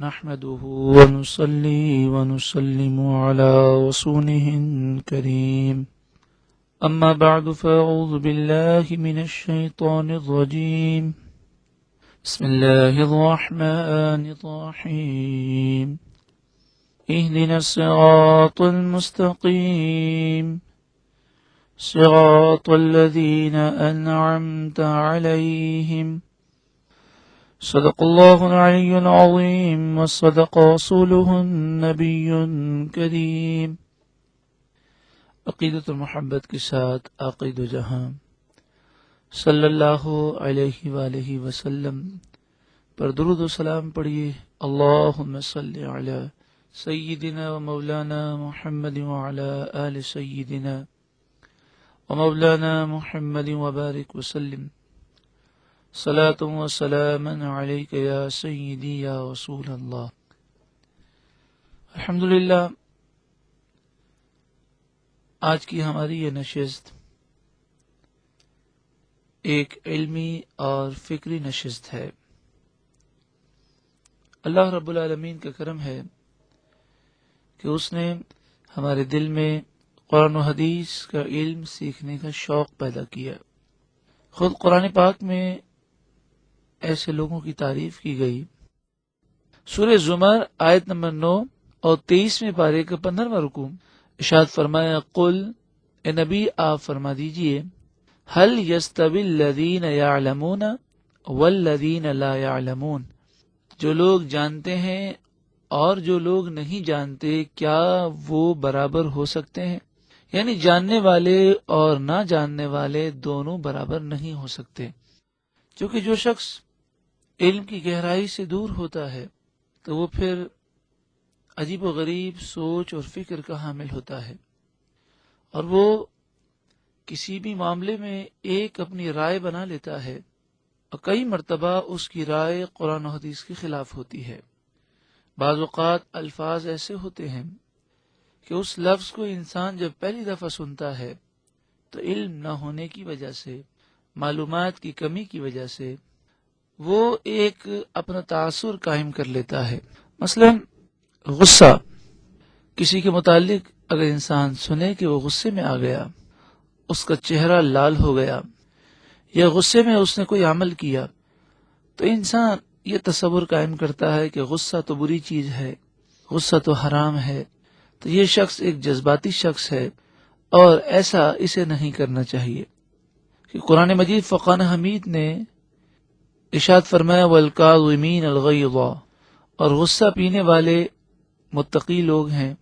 نحمده ونصلي ونسلم على رسوله الكريم أما بعد فأعوذ بالله من الشيطان الرجيم بسم الله الرحمن الرحيم اهدنا الصراط المستقيم صراط الذين أنعمت عليهم صدق الله العلي العظيم وصدق رسوله النبي الكريم۔ عقیدت اور محبت کے ساتھ عقید و جہاں صلی اللہ علیہ وآلہ وسلم پر درود و سلام پڑھیے۔ اللہم صلی علی سیدنا و مولانا محمد وعلی آل سیدنا و مولانا محمد وبارک وسلم صلاۃ و سلاما علیک یا سیدی یا رسول اللہ۔ الحمدللہ، آج کی ہماری یہ نشست ایک علمی اور فکری نشست ہے۔ اللہ رب العالمین کا کرم ہے کہ اس نے ہمارے دل میں قرآن و حدیث کا علم سیکھنے کا شوق پیدا کیا۔ خود قرآن پاک میں ایسے لوگوں کی تعریف کی گئی۔ سورہ زمر آیت نمبر 9 اور 23ویں پارے کا 15واں رکوع ارشاد فرمایا، قل، اے نبی آپ فرما دیجئے، هل يستوي الذين يعلمون والذين لا يعلمون، جو لوگ جانتے ہیں اور جو لوگ نہیں جانتے کیا وہ برابر ہو سکتے ہیں؟ یعنی جاننے والے اور نہ جاننے والے دونوں برابر نہیں ہو سکتے، کیونکہ جو شخص علم کی گہرائی سے دور ہوتا ہے تو وہ پھر عجیب و غریب سوچ اور فکر کا حامل ہوتا ہے، اور وہ کسی بھی معاملے میں ایک اپنی رائے بنا لیتا ہے اور کئی مرتبہ اس کی رائے قرآن و حدیث کے خلاف ہوتی ہے۔ بعض اوقات الفاظ ایسے ہوتے ہیں کہ اس لفظ کو انسان جب پہلی دفعہ سنتا ہے تو علم نہ ہونے کی وجہ سے، معلومات کی کمی کی وجہ سے وہ ایک اپنا تاثر قائم کر لیتا ہے۔ مثلا غصہ، کسی کے متعلق اگر انسان سنے کہ وہ غصے میں آ گیا، اس کا چہرہ لال ہو گیا، یا غصے میں اس نے کوئی عمل کیا، تو انسان یہ تصور قائم کرتا ہے کہ غصہ تو بری چیز ہے، غصہ تو حرام ہے، تو یہ شخص ایک جذباتی شخص ہے اور ایسا اسے نہیں کرنا چاہیے۔ کہ قرآن مجید فرقان حمید نے ارشاد فرمایا، وَالْكَاظِمِينَ الْغَيْظَ، اور غصہ پینے والے متقی لوگ ہیں،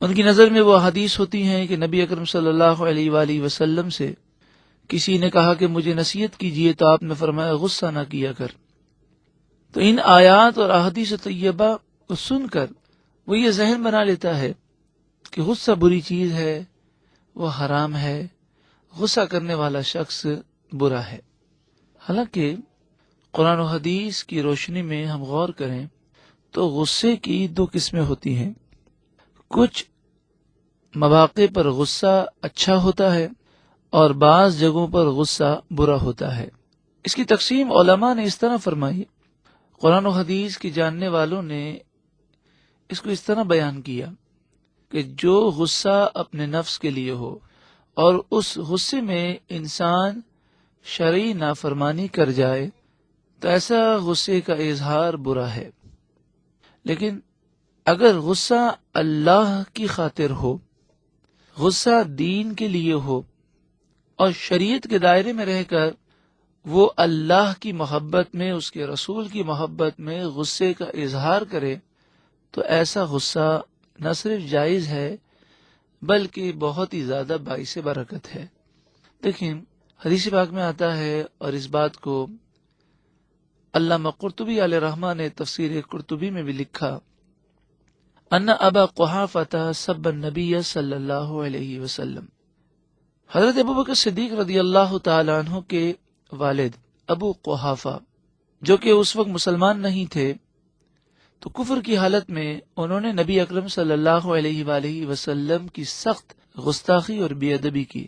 ان کی نظر میں وہ حدیث ہوتی ہیں کہ نبی اکرم صلی اللہ علیہ وآلہ وسلم سے کسی نے کہا کہ مجھے نصیحت کیجیے تو آپ نے فرمایا غصہ نہ کیا کر۔ تو ان آیات اور احادیث طیبہ کو سن کر وہ یہ ذہن بنا لیتا ہے کہ غصہ بری چیز ہے، وہ حرام ہے، غصہ کرنے والا شخص برا ہے۔ حالانکہ قرآن و حدیث کی روشنی میں ہم غور کریں تو غصے کی دو قسمیں ہوتی ہیں۔ کچھ مواقع پر غصہ اچھا ہوتا ہے اور بعض جگہوں پر غصہ برا ہوتا ہے۔ اس کی تقسیم علماء نے اس طرح فرمائی، قرآن و حدیث کی جاننے والوں نے اس کو اس طرح بیان کیا کہ جو غصہ اپنے نفس کے لیے ہو اور اس غصے میں انسان شرعی نافرمانی کر جائے تو ایسا غصے کا اظہار برا ہے، لیکن اگر غصہ اللہ کی خاطر ہو، غصہ دین کے لیے ہو اور شریعت کے دائرے میں رہ کر وہ اللہ کی محبت میں، اس کے رسول کی محبت میں غصے کا اظہار کرے تو ایسا غصہ نہ صرف جائز ہے بلکہ بہت ہی زیادہ باعث برکت ہے۔ دیکھیں، حدیث پاک میں آتا ہے اور اس بات کو علامہ قرطبی علیہ رحمہ نے تفسیر قرطبی میں بھی لکھا، ان ابا قحافہ سب النبی صلی اللہ علیہ وسلم، حضرت ابوبکر صدیق رضی اللہ تعالی عنہ کے والد ابو قحافہ جو کہ اس وقت مسلمان نہیں تھے، تو کفر کی حالت میں انہوں نے نبی اکرم صلی اللہ علیہ وآلہ وسلم کی سخت گستاخی اور بے ادبی کی،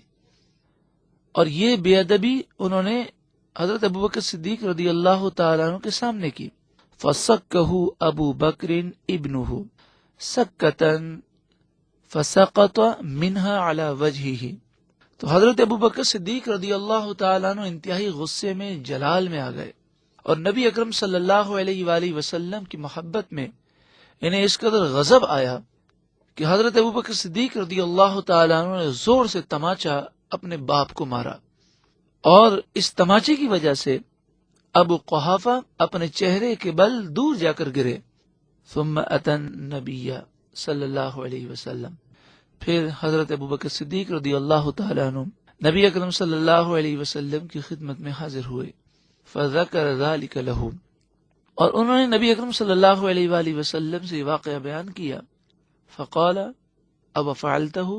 اور یہ بے ادبی انہوں نے حضرت ابوبکر صدیق رضی اللہ تعالیٰ عنہ کے سامنے کی۔ فسکہ ابو بکر ابنہ سکتن فسقط منہا علی وجہہ. تو حضرت ابو بکر صدیق رضی اللہ تعالیٰ عنہ انتہائی غصے میں، جلال میں آ گئے، اور نبی اکرم صلی اللہ علیہ وآلہ وسلم کی محبت میں انہیں اس قدر غضب آیا کہ حضرت ابو بکر صدیق رضی اللہ تعالیٰ عنہ نے زور سے تماچا اپنے باپ کو مارا، اور اس تماچے کی وجہ سے ابو قحافہ اپنے چہرے کے بل دور جا کر گرے. ثم اتن نبی صلی اللہ علیہ وسلم، پھر حضرت ابو بکر صدیق رضی اللہ تعالیٰ عنہ نبی اکرم صلی اللہ علیہ وسلم کی خدمت میں حاضر ہوئے. فذکر ذلک لہ، اور انہوں نے نبی اکرم صلی اللہ علیہ وآلہ وسلم سے یہ واقعہ بیان کیا. فقال اب فعلتہ،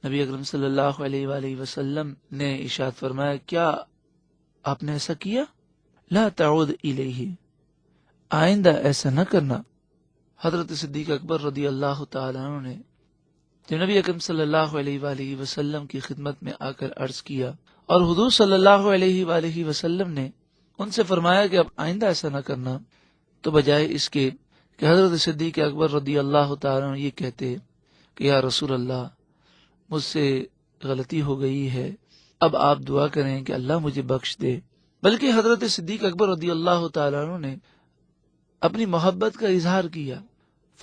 نبی اکرم صلی اللہ علیہ وآلہ وسلم نے ارشاد فرمایا کیا آپ نے ایسا کیا؟ لا تعود الیہ، آئندہ ایسا نہ کرنا. حضرت صدیق اکبر رضی اللہ تعالیٰ عنہ نے جب نبی اکرم صلی اللہ علیہ وآلہ وسلم کی خدمت میں آ کر عرض کیا، اور حضور صلی اللہ علیہ وآلہ وسلم نے ان سے فرمایا کہ اب آئندہ ایسا نہ کرنا، تو بجائے اس کے کہ حضرت صدیق اکبر رضی اللہ تعالیٰ عنہ یہ کہتے کہ یا رسول اللہ مجھ سے غلطی ہو گئی ہے، اب آپ دعا کریں کہ اللہ مجھے بخش دے، بلکہ حضرت صدیق اکبر رضی اللہ تعالیٰ عنہ نے اپنی محبت کا اظہار کیا.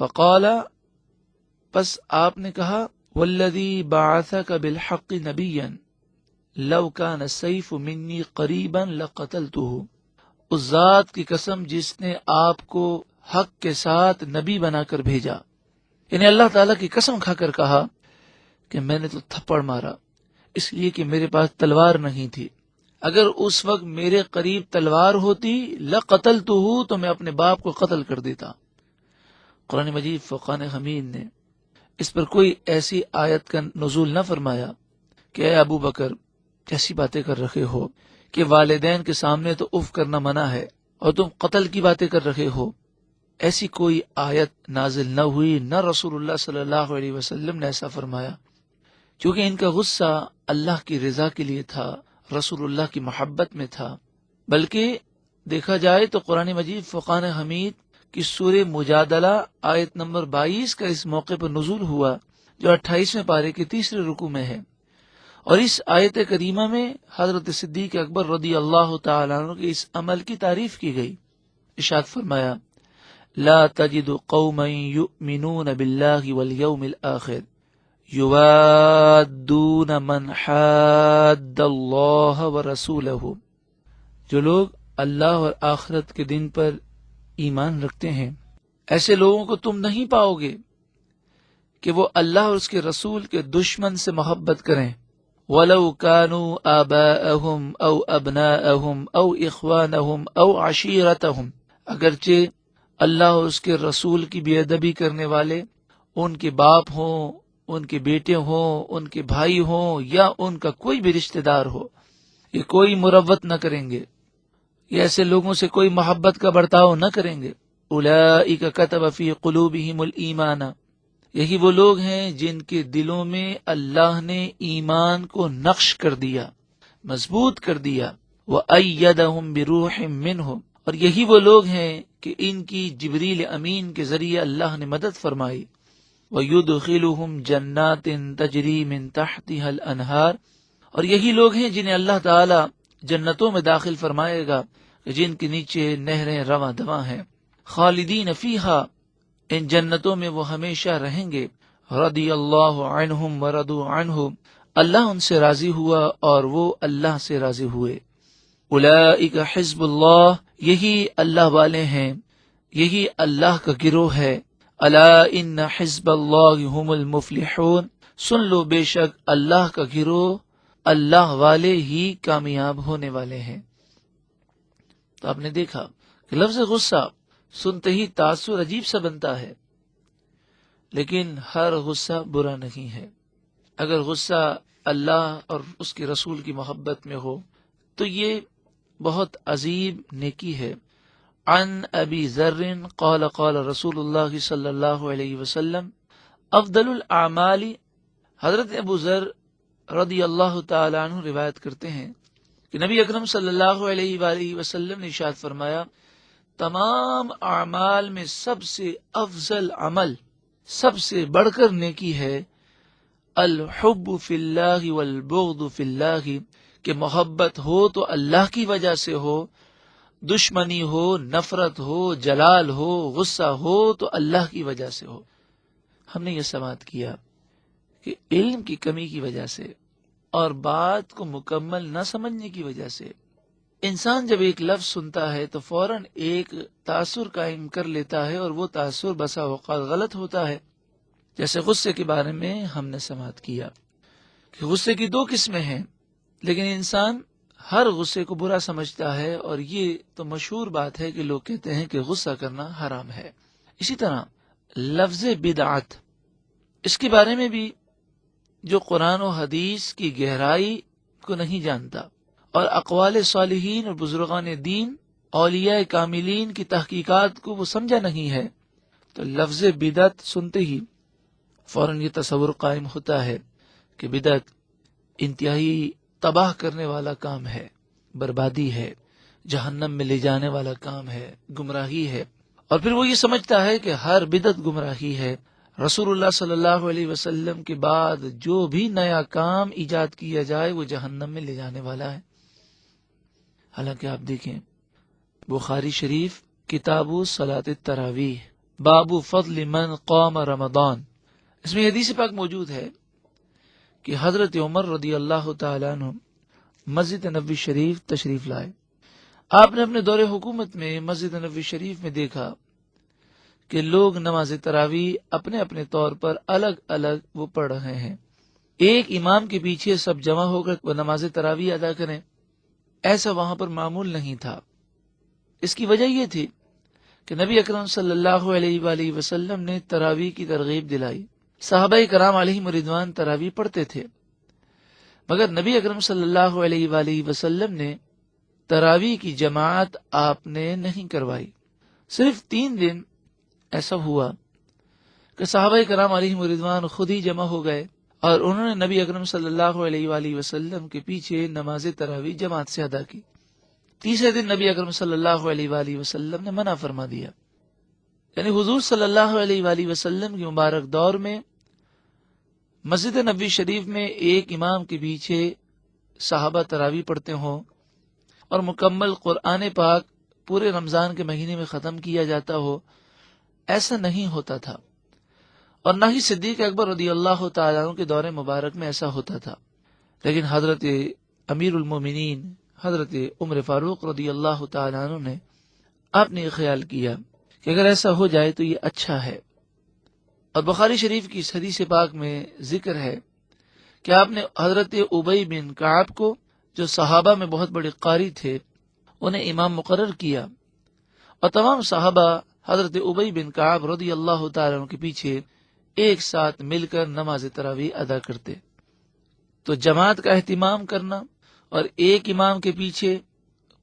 فقال، پس آپ نے کہا والذی بعثک بالحق نبیا لو کان السیف منی قریبا لقتلتہ، اس ذات کی قسم جس نے آپ کو حق کے ساتھ نبی بنا کر بھیجا، یعنی اللہ تعالیٰ کی قسم کھا کر کہا کہ میں نے تو تھپڑ مارا اس لیے کہ میرے پاس تلوار نہیں تھی، اگر اس وقت میرے قریب تلوار ہوتی لقتلتہ تو میں اپنے باپ کو قتل کر دیتا. قرآن مجید فقان حمید نے اس پر کوئی ایسی آیت کا نزول نہ فرمایا کہ اے ابو بکر کیسی باتیں کر رہے ہو کہ والدین کے سامنے تو اف کرنا منع ہے اور تم قتل کی باتیں کر رہے ہو. ایسی کوئی آیت نازل نہ ہوئی، نہ رسول اللہ صلی اللہ علیہ وسلم نے ایسا فرمایا، کیونکہ ان کا غصہ اللہ کی رضا کے لیے تھا، رسول اللہ کی محبت میں تھا. بلکہ دیکھا جائے تو قرآن مجید فقان حمید کی سورہ مجادلہ آیت نمبر 22 کا اس موقع پر نزول ہوا جو 28ویں پارے کے تیسرے رکوع میں ہے، اور اس آیت کریمہ میں حضرت صدیق اکبر رضی اللہ تعالیٰ عنہ کے اس عمل کی تعریف کی گئی. ارشاد فرمایا لا تجد قوما یؤمنون باللہ والیوم الآخر یوادون من حاد اللہ ورسولہ، جو لوگ اللہ اور آخرت کے دن پر ایمان رکھتے ہیں ایسے لوگوں کو تم نہیں پاؤ گے کہ وہ اللہ اور اس کے رسول کے دشمن سے محبت کریں. وَلَوْ كَانُوا آبَاءَهُمْ أَوْ أَبْنَاءَهُمْ أَوْ إِخْوَانَهُمْ أَوْ عَشِيرَتَهُمْ، اگرچہ اللہ اور اس کے رسول کی بے ادبی کرنے والے ان کے باپ ہوں، ان کے بیٹے ہوں، ان کے بھائی ہوں، یا ان کا کوئی بھی رشتہ دار ہو، یہ کوئی مروت نہ کریں گے، یہ ایسے لوگوں سے کوئی محبت کا برتاؤ نہ کریں گے. اولئک کتب فی قلوبہم الایمان، یہی وہ لوگ ہیں جن کے دلوں میں اللہ نے ایمان کو نقش کر دیا، مضبوط کر دیا. وَأَيَّدَهُمْ بِرُوحٍ مِّنْهُ، اور یہی وہ لوگ ہیں کہ ان کی جبریل امین کے ذریعے اللہ نے مدد فرمائی. وَيُدْخِلُهُمْ جَنَّاتٍ تَجْرِي مِن تَحْتِهَا الْأَنْهَارُ، اور یہی لوگ ہیں جنہیں اللہ تعالی جنتوں میں داخل فرمائے گا جن کے نیچے نہریں رواں دواں ہیں. خالدین فیہا، ان جنتوں میں وہ ہمیشہ رہیں گے. رضی اللہ عنہم ورضوا عنہ، اللہ ان سے راضی ہوا اور وہ اللہ سے راضی ہوئے. اولئک حزب اللہ، یہی اللہ والے ہیں، یہی اللہ کا گروہ ہے. الا ان حزب اللہ هم المفلحون، سن لو بے شک اللہ کا گروہ، اللہ والے ہی کامیاب ہونے والے ہیں. تو آپ نے دیکھا کہ لفظ غصہ سنتے ہی تاثر عجیب سا بنتا ہے، لیکن ہر غصہ برا نہیں ہے. اگر غصہ اللہ اور اس کے رسول کی محبت میں ہو تو یہ بہت عظیم نیکی ہے. عن ابی ذر قال قال رسول اللہ صلی اللہ علیہ وسلم افضل الاعمال، حضرت ابو ذر رضی اللہ تعالی عنہ روایت کرتے ہیں کہ نبی اکرم صلی اللہ علیہ وآلہ وسلم نے ارشاد فرمایا تمام اعمال میں سب سے افضل عمل، سب سے بڑھ کر نیکی ہے الحب فی اللہ والبغض فی اللہ، کہ محبت ہو تو اللہ کی وجہ سے ہو، دشمنی ہو، نفرت ہو، جلال ہو، غصہ ہو تو اللہ کی وجہ سے ہو۔ ہم نے یہ سماعت کیا کہ علم کی کمی کی وجہ سے اور بات کو مکمل نہ سمجھنے کی وجہ سے انسان جب ایک لفظ سنتا ہے تو فوراً ایک تاثر قائم کر لیتا ہے، اور وہ تاثر بسا اوقات غلط ہوتا ہے۔ جیسے غصے کے بارے میں ہم نے سماعت کیا کہ غصے کی 2 قسمیں ہیں، لیکن انسان ہر غصے کو برا سمجھتا ہے، اور یہ تو مشہور بات ہے کہ لوگ کہتے ہیں کہ غصہ کرنا حرام ہے۔ اسی طرح لفظ بدعت، اس کے بارے میں بھی جو قرآن و حدیث کی گہرائی کو نہیں جانتا اور اقوال صالحین اور بزرگان دین، اولیاء کاملین کی تحقیقات کو وہ سمجھا نہیں ہے، تو لفظ بدعت سنتے ہی فوراً یہ تصور قائم ہوتا ہے کہ بدعت انتہائی تباہ کرنے والا کام ہے، بربادی ہے، جہنم میں لے جانے والا کام ہے، گمراہی ہے، اور پھر وہ یہ سمجھتا ہے کہ ہر بدعت گمراہی ہے۔ رسول اللہ صلی اللہ علیہ وسلم کے بعد جو بھی نیا کام ایجاد کیا جائے وہ جہنم میں لے جانے والا ہے۔ حالانکہ آپ دیکھیں بخاری شریف کتاب صلاۃ التراویح باب فضل من قام رمضان، اس میں حدیث پاک موجود ہے کہ حضرت عمر رضی اللہ تعالیٰ عنہ مسجد نبوی شریف تشریف لائے۔ آپ نے اپنے دور حکومت میں مسجد نبوی شریف میں دیکھا کہ لوگ نماز تراویح اپنے اپنے طور پر الگ الگ وہ پڑھ رہے ہیں، ایک امام کے پیچھے سب جمع ہو کر وہ نماز تراویح ادا کریں، ایسا وہاں پر معمول نہیں تھا۔ اس کی وجہ یہ تھی کہ نبی اکرم صلی اللہ علیہ وآلہ وسلم نے تراویح کی ترغیب دلائی، صحابہ کرام علیہم رضوان تراویح پڑھتے تھے، مگر نبی اکرم صلی اللہ علیہ وآلہ وسلم نے تراویح کی جماعت آپ نے نہیں کروائی۔ صرف 3 دن ایسا ہوا کہ صحابہ کرام علیہم رضوان خود ہی جمع ہو گئے اور انہوں نے نبی اکرم صلی اللہ علیہ وآلہ وسلم کے پیچھے نماز تراویح جماعت سے ادا کی۔ تیسرے دن نبی اکرم صلی اللہ علیہ وآلہ وسلم نے منع فرما دیا، یعنی حضور صلی اللہ علیہ وآلہ وسلم کی مبارک دور میں مسجد نبوی شریف میں ایک امام کے پیچھے صحابہ تراویح پڑھتے ہوں اور مکمل قرآن پاک پورے رمضان کے مہینے میں ختم کیا جاتا ہو، ایسا نہیں ہوتا تھا، اور نہ ہی صدیق اکبر رضی اللہ تعالیٰ عنہ کے دور مبارک میں ایسا ہوتا تھا۔ لیکن حضرت امیر المومنین حضرت عمر فاروق رضی اللہ تعالیٰ عنہ نے آپ نے یہ خیال کیا کہ اگر ایسا ہو جائے تو یہ اچھا ہے، اور بخاری شریف کی اس حدیث پاک میں ذکر ہے کہ آپ نے حضرت ابی بن کعب کو، جو صحابہ میں بہت بڑے قاری تھے، انہیں امام مقرر کیا، اور تمام صحابہ حضرت ابی بن کعب رضی اللہ تعالیٰ عنہ کے پیچھے ایک ساتھ مل کر نماز تراویح ادا کرتے۔ تو جماعت کا اہتمام کرنا اور ایک امام کے پیچھے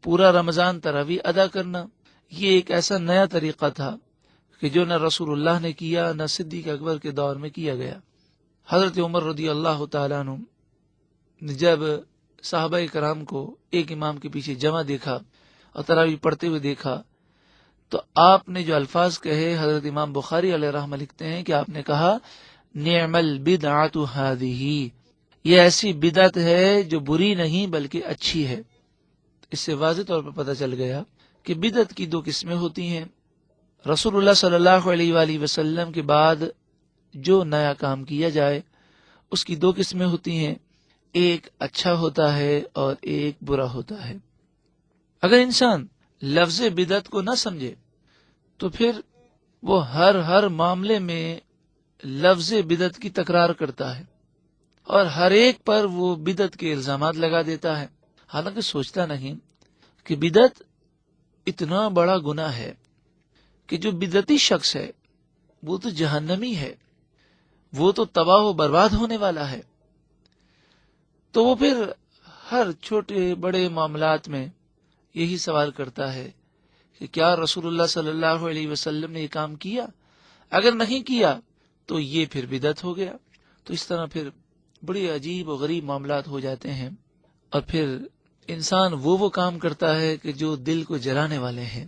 پورا رمضان تراویح ادا کرنا، یہ ایک ایسا نیا طریقہ تھا کہ جو نہ رسول اللہ نے کیا نہ صدیق اکبر کے دور میں کیا گیا۔ حضرت عمر رضی اللہ تعالیٰ عنہ نے جب صحابہ کرام کو ایک امام کے پیچھے جمع دیکھا اور تراویح پڑھتے ہوئے دیکھا تو آپ نے جو الفاظ کہے، حضرت امام بخاری علیہ رحمہ لکھتے ہیں کہ آپ نے کہا نعم البدعۃ ھذہ، یہ ایسی بدعت ہے جو بری نہیں بلکہ اچھی ہے۔ اس سے واضح طور پر پتہ چل گیا کہ بدعت کی 2 قسمیں ہوتی ہیں۔ رسول اللہ صلی اللہ علیہ وآلہ وسلم کے بعد جو نیا کام کیا جائے اس کی 2 قسمیں ہوتی ہیں، ایک اچھا ہوتا ہے اور ایک برا ہوتا ہے۔ اگر انسان لفظ بدعت کو نہ سمجھے تو پھر وہ ہر معاملے میں لفظ بدعت کی تکرار کرتا ہے اور ہر ایک پر وہ بدعت کے الزامات لگا دیتا ہے، حالانکہ سوچتا نہیں کہ بدعت اتنا بڑا گناہ ہے کہ جو بدعتی شخص ہے وہ تو جہنمی ہے، وہ تو تباہ و برباد ہونے والا ہے۔ تو وہ پھر ہر چھوٹے بڑے معاملات میں یہی سوال کرتا ہے کہ کیا رسول اللہ صلی اللہ علیہ وسلم نے یہ کام کیا؟ اگر نہیں کیا تو یہ پھر بدعت ہو گیا۔ تو اس طرح پھر بڑی عجیب و غریب معاملات ہو جاتے ہیں، اور پھر انسان وہ کام کرتا ہے کہ جو دل کو جلانے والے ہیں۔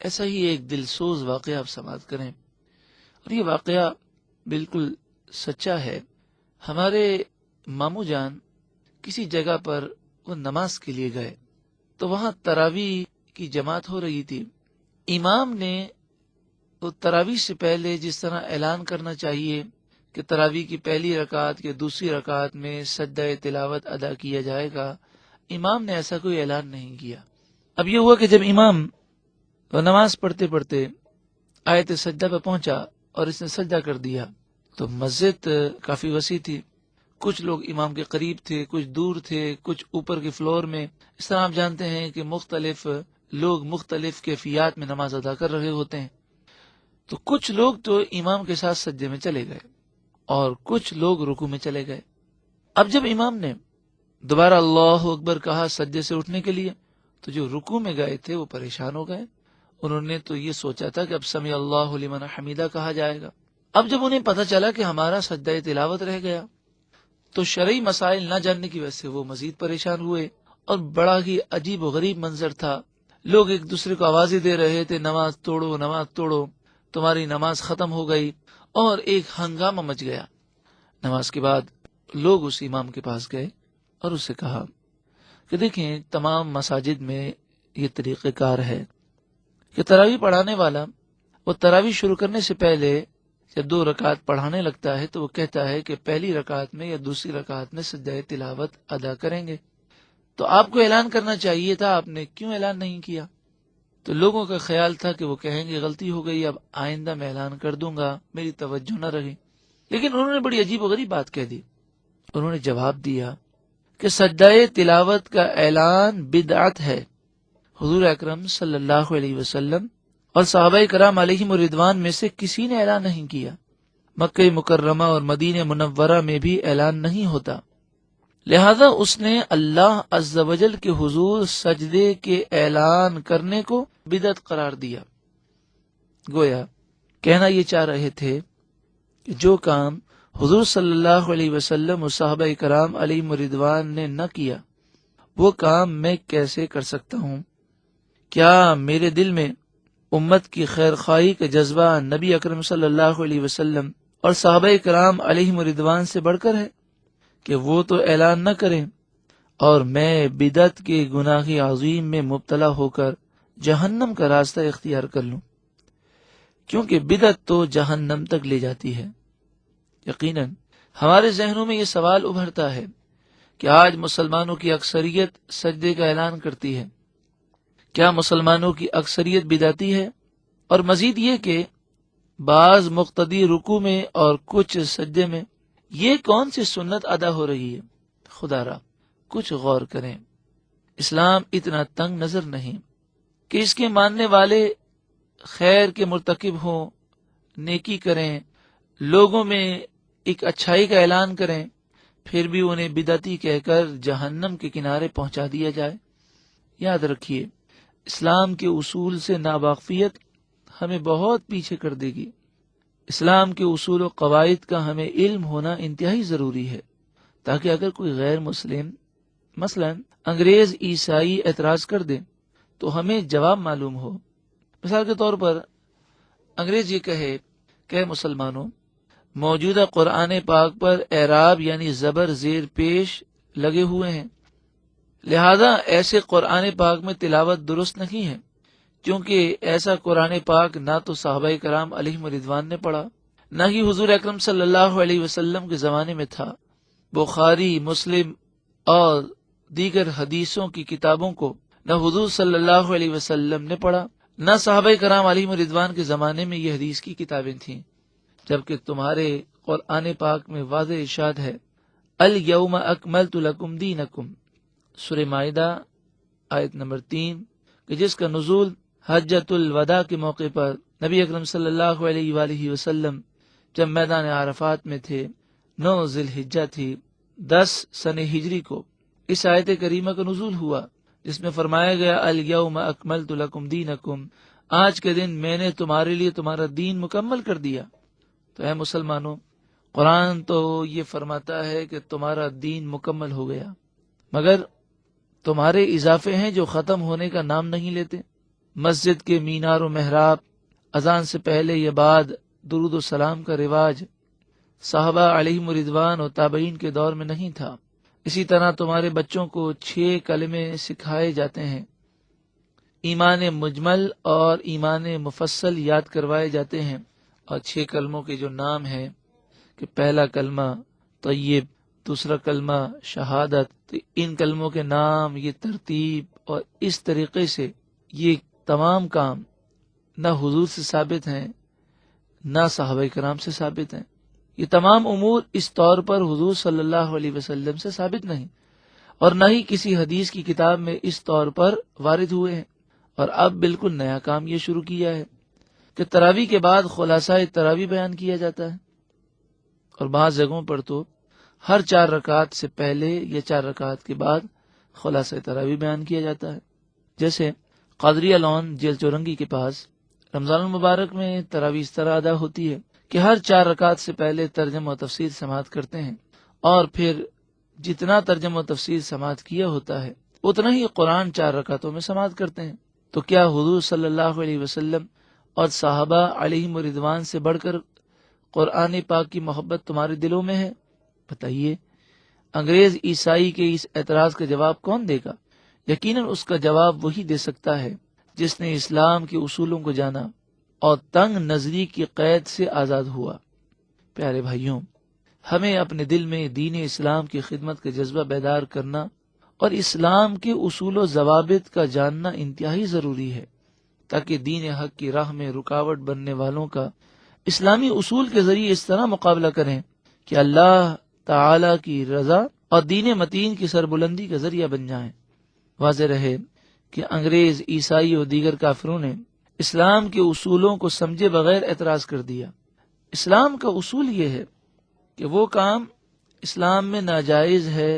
ایسا ہی ایک دل سوز واقعہ آپ سماعت کریں، اور یہ واقعہ بالکل سچا ہے۔ ہمارے ماموں جان کسی جگہ پر وہ نماز کے لیے گئے تو وہاں تراویح کی جماعت ہو رہی تھی۔ امام نے وہ تراویح سے پہلے جس طرح اعلان کرنا چاہیے کہ تراویح کی پہلی رکعت یا دوسری رکعت میں سجدہ تلاوت ادا کیا جائے گا، امام نے ایسا کوئی اعلان نہیں کیا۔ اب یہ ہوا کہ جب امام نماز پڑھتے پڑھتے آیت سجدہ پہ پہنچا اور اس نے سجدہ کر دیا تو مسجد کافی وسیع تھی، کچھ لوگ امام کے قریب تھے، کچھ دور تھے، کچھ اوپر کے فلور میں۔ اس طرح آپ جانتے ہیں کہ مختلف لوگ مختلف کیفیات میں نماز ادا کر رہے ہوتے ہیں۔ تو کچھ لوگ تو امام کے ساتھ سجدے میں چلے گئے اور کچھ لوگ رکوع میں چلے گئے۔ اب جب امام نے دوبارہ اللہ اکبر کہا سجدے سے اٹھنے کے لیے تو جو رکوع میں گئے تھے وہ پریشان ہو گئے۔ انہوں نے تو یہ سوچا تھا کہ اب سمیع اللہ لمن حمیدہ کہا جائے گا۔ اب جب انہیں پتہ چلا کہ ہمارا سجدہ تلاوت رہ گیا تو شرعی مسائل نہ جاننے کی وجہ سے وہ مزید پریشان ہوئے، اور بڑا ہی عجیب و غریب منظر تھا۔ لوگ ایک دوسرے کو آوازیں دے رہے تھے، نماز توڑو نماز توڑو، تمہاری نماز ختم ہو گئی، اور ایک ہنگامہ مچ گیا۔ نماز کے بعد لوگ اس امام کے پاس گئے اور اس سے کہا کہ دیکھیں تمام مساجد میں یہ طریقہ کار ہے کہ تراویح پڑھانے والا وہ تراویح شروع کرنے سے پہلے جب 2 رکعت پڑھانے لگتا ہے تو وہ کہتا ہے کہ پہلی رکعت میں یا دوسری رکعت میں سجدہ تلاوت ادا کریں گے۔ تو آپ کو اعلان کرنا چاہیے تھا، آپ نے کیوں اعلان نہیں کیا؟ تو لوگوں کا خیال تھا کہ وہ کہیں گے غلطی ہو گئی، اب آئندہ میں اعلان کر دوں گا، میری توجہ نہ رہی۔ لیکن انہوں نے بڑی عجیب و غریب بات کہہ دی۔ انہوں نے جواب دیا کہ سجدہ تلاوت کا اعلان بدعت ہے۔ حضور اکرم صلی اللہ علیہ وسلم اور صحابہ کرام علیہم الرضوان میں سے کسی نے اعلان نہیں کیا۔ مکہ مکرمہ اور مدینہ منورہ میں بھی اعلان نہیں ہوتا، لہذا اس نے اللہ عز و جل کے حضور سجدے کے اعلان کرنے کو بدعت قرار دیا۔ گویا کہنا یہ چاہ رہے تھے کہ جو کام حضور صلی اللہ علیہ وسلم اور صحابہ کرام علیہم الرضوان نے نہ کیا وہ کام میں کیسے کر سکتا ہوں؟ کیا میرے دل میں امت کی خیر خواہی کا جذبہ نبی اکرم صلی اللہ علیہ وسلم اور صحابہ کرام علیہم الرضوان سے بڑھ کر ہے کہ وہ تو اعلان نہ کریں اور میں بدعت کے گناہ عظیم میں مبتلا ہو کر جہنم کا راستہ اختیار کر لوں؟ کیونکہ بدعت تو جہنم تک لے جاتی ہے۔ یقیناً ہمارے ذہنوں میں یہ سوال ابھرتا ہے کہ آج مسلمانوں کی اکثریت سجدے کا اعلان کرتی ہے، کیا مسلمانوں کی اکثریت بدعتی ہے؟ اور مزید یہ کہ بعض مقتدی رکوع میں اور کچھ سجدے میں، یہ کون سی سنت ادا ہو رہی ہے؟ خدا را کچھ غور کریں۔ اسلام اتنا تنگ نظر نہیں کہ اس کے ماننے والے خیر کے مرتکب ہوں، نیکی کریں، لوگوں میں ایک اچھائی کا اعلان کریں، پھر بھی انہیں بدعتی کہہ کر جہنم کے کنارے پہنچا دیا جائے۔ یاد رکھیے، اسلام کے اصول سے ناواقفیت ہمیں بہت پیچھے کر دے گی۔ اسلام کے اصول و قواعد کا ہمیں علم ہونا انتہائی ضروری ہے، تاکہ اگر کوئی غیر مسلم مثلا انگریز عیسائی اعتراض کر دے تو ہمیں جواب معلوم ہو۔ مثال کے طور پر انگریز یہ کہے کہ مسلمانوں، موجودہ قرآن پاک پر اعراب یعنی زبر زیر پیش لگے ہوئے ہیں، لہذا ایسے قرآن پاک میں تلاوت درست نہیں ہے، کیونکہ ایسا قرآن پاک نہ تو صحابہ کرام علیہم الرضوان نے پڑھا، نہ ہی حضور اکرم صلی اللہ علیہ وسلم کے زمانے میں تھا۔ بخاری، مسلم اور دیگر حدیثوں کی کتابوں کو نہ حضور صلی اللہ علیہ وسلم نے پڑھا، نہ صحابہ کرام علیہم الرضوان کے زمانے میں یہ حدیث کی کتابیں تھیں، جبکہ تمہارے قرآن پاک میں واضح ارشاد ہے الیوم اکملت لکم دینکم، سورہ مائدہ آیت نمبر 3، کہ جس کا نزول حجۃ الوداع کے موقع پر نبی اکرم صلی اللہ علیہ وآلہ وسلم جب میدان عرفات میں تھے، 9 ذی الحجہ تھی، 10 سن ہجری کو اس آیت کریمہ کا نزول ہوا، جس میں فرمایا گیا الیوم اکملت لکم دینکم، آج کے دن میں نے تمہارے لیے تمہارا دین مکمل کر دیا۔ تو اے مسلمانوں، قرآن تو یہ فرماتا ہے کہ تمہارا دین مکمل ہو گیا، مگر تمہارے اضافے ہیں جو ختم ہونے کا نام نہیں لیتے۔ مسجد کے مینار و محراب، اذان سے پہلے یا بعد درود و سلام کا رواج صحابہ علیہم رضوان اور تابعین کے دور میں نہیں تھا۔ اسی طرح تمہارے بچوں کو 6 کلمے سکھائے جاتے ہیں، ایمان مجمل اور ایمان مفصل یاد کروائے جاتے ہیں، اور 6 کلموں کے جو نام ہیں کہ پہلا کلمہ طیب، دوسرا کلمہ شہادت، تو ان کلموں کے نام، یہ ترتیب اور اس طریقے سے یہ تمام کام نہ حضور سے ثابت ہیں نہ صحابہ کرام سے ثابت ہیں۔ یہ تمام امور اس طور پر حضور صلی اللہ علیہ وسلم سے ثابت نہیں، اور نہ ہی کسی حدیث کی کتاب میں اس طور پر وارد ہوئے ہیں۔ اور اب بالکل نیا کام یہ شروع کیا ہے کہ تراویح کے بعد خلاصہ تراویح بیان کیا جاتا ہے، اور بعض جگہوں پر تو ہر 4 رکعت سے پہلے یا 4 رکعت کے بعد خلاصہ تراویح بیان کیا جاتا ہے۔ جیسے قادریہ لون جیل چورنگی کے پاس رمضان المبارک میں تراویح اس طرح ادا ہوتی ہے کہ ہر 4 رکعت سے پہلے ترجمہ و تفسیر سماعت کرتے ہیں، اور پھر جتنا ترجمہ و تفسیر سماعت کیا ہوتا ہے اتنا ہی قرآن 4 رکعتوں میں سماعت کرتے ہیں۔ تو کیا حضور صلی اللہ علیہ وسلم اور صحابہ علیہم رضوان سے بڑھ کر قرآن پاک کی محبت تمہارے دلوں میں ہے؟ بتائیے، انگریز عیسائی کے اس اعتراض کا جواب کون دے گا؟ یقیناً اس کا جواب وہی دے سکتا ہے جس نے اسلام کے اصولوں کو جانا اور تنگ نظری کی قید سے آزاد ہوا۔ پیارے بھائیوں، ہمیں اپنے دل میں دین اسلام کی خدمت کا جذبہ بیدار کرنا اور اسلام کے اصول و ضوابط کا جاننا انتہائی ضروری ہے، تاکہ دین حق کی راہ میں رکاوٹ بننے والوں کا اسلامی اصول کے ذریعے اس طرح مقابلہ کریں کہ اللہ تعالی کی رضا اور دین متین کی سربلندی کا ذریعہ بن جائیں۔ واضح رہے کہ انگریز، عیسائی اور دیگر کافروں نے اسلام کے اصولوں کو سمجھے بغیر اعتراض کر دیا۔ اسلام کا اصول یہ ہے کہ وہ کام اسلام میں ناجائز ہے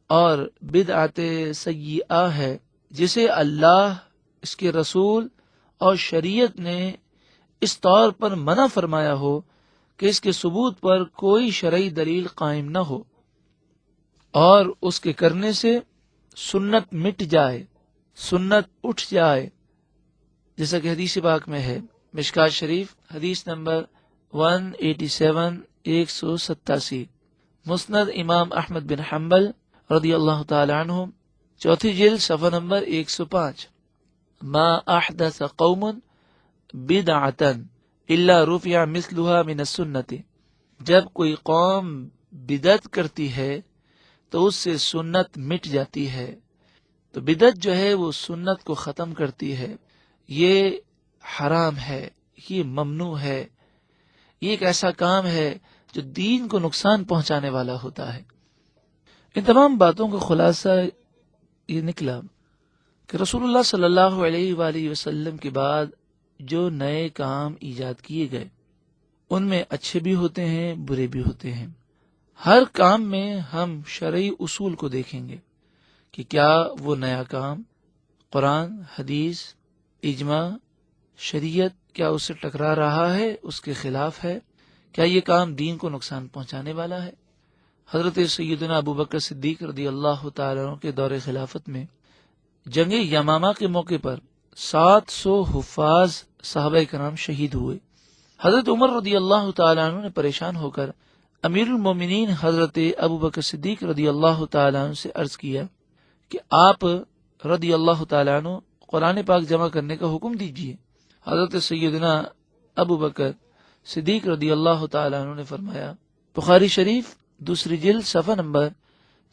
اور بدعت سیئہ ہے جسے اللہ، اس کے رسول اور شریعت نے اس طور پر منع فرمایا ہو کہ اس کے ثبوت پر کوئی شرعی دلیل قائم نہ ہو، اور اس کے کرنے سے سنت مٹ جائے، سنت اٹھ جائے، جیسا کہ حدیث پاک میں ہے، مشکات شریف حدیث نمبر 187، 187، مسند امام احمد بن حنبل رضی اللہ تعالی عنہ، 4 جلد صفحہ نمبر 105، ما احدث قوم بدعتا الا رفع مثلها من السنت، جب کوئی قوم بدعت کرتی ہے تو اس سے سنت مٹ جاتی ہے۔ تو بدعت جو ہے وہ سنت کو ختم کرتی ہے، یہ حرام ہے، یہ ممنوع ہے، یہ ایک ایسا کام ہے جو دین کو نقصان پہنچانے والا ہوتا ہے۔ ان تمام باتوں کا خلاصہ یہ نکلا کہ رسول اللہ صلی اللہ علیہ وآلہ وسلم کے بعد جو نئے کام ایجاد کیے گئے ان میں اچھے بھی ہوتے ہیں، برے بھی ہوتے ہیں۔ ہر کام میں ہم شرعی اصول کو دیکھیں گے کہ کیا وہ نیا کام قرآن، حدیث، اجماع، شریعت کیا اس سے ٹکرا رہا ہے، اس کے خلاف ہے، کیا یہ کام دین کو نقصان پہنچانے والا ہے۔ حضرت سیدنا ابو بکر صدیق رضی اللہ تعالیٰ عنہ کے دور خلافت میں جنگ یمامہ کے موقع پر 700 حفاظ صحابہ کرام شہید ہوئے۔ حضرت عمر رضی اللہ تعالیٰ عنہ نے پریشان ہو کر امیر المومنین حضرت ابو بکر صدیق رضی اللہ تعالیٰ عنہ سے عرض کیا کہ آپ رضی اللہ تعالیٰ عنہ قرآن پاک جمع کرنے کا حکم دیجیے۔ حضرت سیدنا ابو بکر صدیق رضی اللہ تعالیٰ عنہ نے فرمایا، بخاری شریف 2 جلد صفحہ نمبر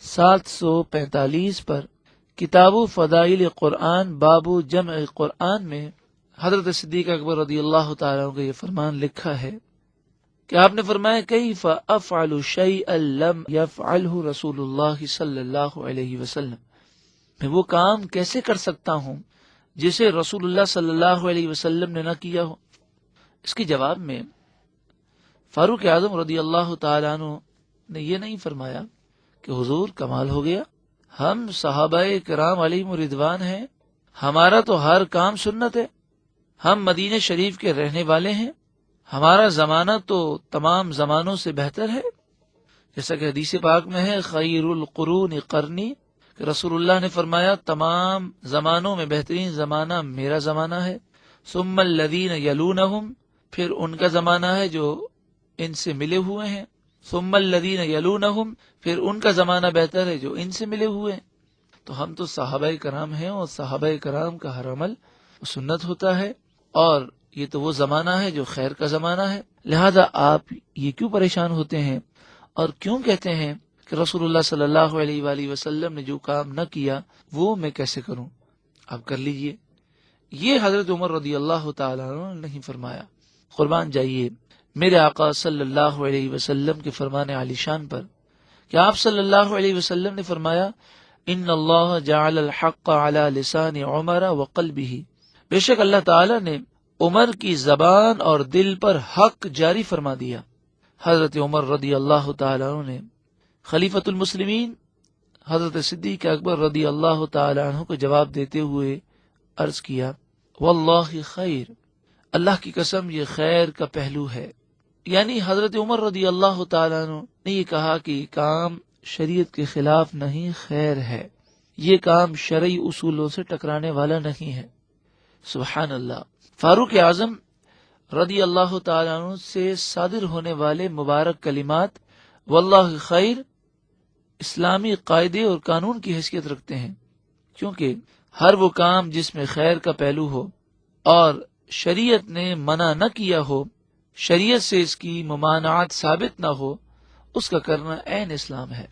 745 پر کتاب فضائل قرآن باب جمع قرآن میں حضرت صدیق اکبر رضی اللہ تعالیٰ عنہ کا یہ فرمان لکھا ہے کہ آپ نے فرمایا، کیف افعل شیئا لم یفعلہ رسول اللہ صلی اللہ علیہ وسلم، میں وہ کام کیسے کر سکتا ہوں جسے رسول اللہ صلی اللہ علیہ وسلم نے نہ کیا ہو۔ اس کے جواب میں فاروق اعظم رضی اللہ تعالیٰ عنہ نے یہ نہیں فرمایا کہ حضور کمال ہو گیا، ہم صحابہ کرام علیہم رضوان ہیں، ہمارا تو ہر کام سنت ہے، ہم مدینہ شریف کے رہنے والے ہیں، ہمارا زمانہ تو تمام زمانوں سے بہتر ہے، جیسا کہ حدیث پاک میں ہے، خیر القرون قرنی، کہ رسول اللہ نے فرمایا تمام زمانوں میں بہترین زمانہ میرا زمانہ ہے، ثم الذین یلونہم، پھر ان کا زمانہ ہے جو ان سے ملے ہوئے ہیں، ثم الذین یلونہم، پھر ان کا زمانہ بہتر ہے جو ان سے ملے ہوئے ہیں۔ تو ہم تو صحابہ کرام ہیں، اور صحابہ کرام کا ہر عمل سنت ہوتا ہے، اور یہ تو وہ زمانہ ہے جو خیر کا زمانہ ہے۔ لہذا آپ یہ کیوں پریشان ہوتے ہیں اور کیوں کہتے ہیں کہ رسول اللہ صلی اللہ علیہ وآلہ وسلم نے جو کام نہ کیا وہ میں کیسے کروں؟ آپ کر لیجئے۔ یہ حضرت عمر رضی اللہ تعالیٰ عنہ نے نہیں فرمایا۔ قربان جائیے میرے آقا صلی اللہ علیہ وسلم کے فرمان عالی شان پر کہ آپ صلی اللہ علیہ وسلم نے فرمایا ان اللہ جعل الحق علی لسان عمر وقلبہ، بے شک اللہ تعالی نے عمر کی زبان اور دل پر حق جاری فرما دیا۔ حضرت عمر رضی اللہ تعالی عنہ نے خلیفۃ المسلمین حضرت صدیق اکبر رضی اللہ تعالی عنہ کو جواب دیتے ہوئے عرض کیا واللہ خیر، اللہ کی قسم یہ خیر کا پہلو ہے۔ یعنی حضرت عمر رضی اللہ تعالیٰ عنہ نے یہ کہا کہ یہ کام شریعت کے خلاف نہیں، خیر ہے، یہ کام شرعی اصولوں سے ٹکرانے والا نہیں ہے۔ سبحان اللہ۔ فاروق اعظم رضی اللہ تعالیٰ عنہ سے صادر ہونے والے مبارک کلمات واللہ خیر اسلامی قاعدے اور قانون کی حیثیت رکھتے ہیں، کیونکہ ہر وہ کام جس میں خیر کا پہلو ہو اور شریعت نے منع نہ کیا ہو، شریعت سے اس کی ممانعت ثابت نہ ہو، اس کا کرنا عین اسلام ہے۔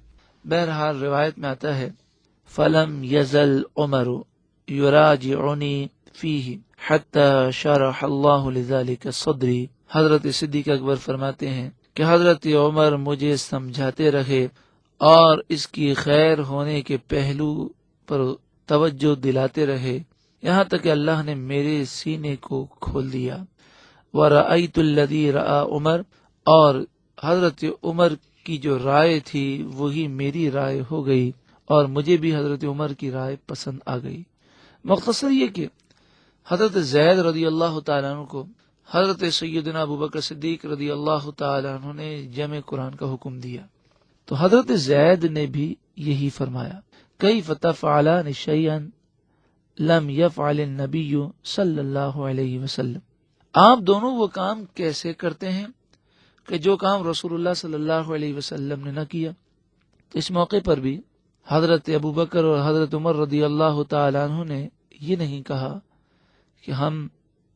بہرحال روایت میں آتا ہے فلم یزل عمر یراجعنی فیہ حتی شرح اللہ لذلک صدری، حضرت صدیق اکبر فرماتے ہیں کہ حضرت عمر مجھے سمجھاتے رہے اور اس کی خیر ہونے کے پہلو پر توجہ دلاتے رہے، یہاں تک کہ اللہ نے میرے سینے کو کھول دیا۔ وَرَأَيْتُ الَّذِي رَأَى عمر، اور حضرت عمر کی جو رائے تھی وہی میری رائے ہو گئی، اور مجھے بھی حضرت عمر کی رائے پسند آ گئی۔ مختصر یہ کہ حضرت زید رضی اللہ تعالیٰ عنہ کو حضرت سیدنا ابوبکر صدیق رضی اللہ تعالیٰ عنہ نے جمع قرآن کا حکم دیا، تو حضرت زید نے بھی یہی فرمایا کیف تفعلان شیئا لم یفعل النبی صلی اللہ علیہ وسلم، آپ دونوں وہ کام کیسے کرتے ہیں کہ جو کام رسول اللہ صلی اللہ علیہ وسلم نے نہ کیا؟ اس موقع پر بھی حضرت ابوبکر اور حضرت عمر رضی اللہ تعالیٰ عنہ نے یہ نہیں کہا کہ ہم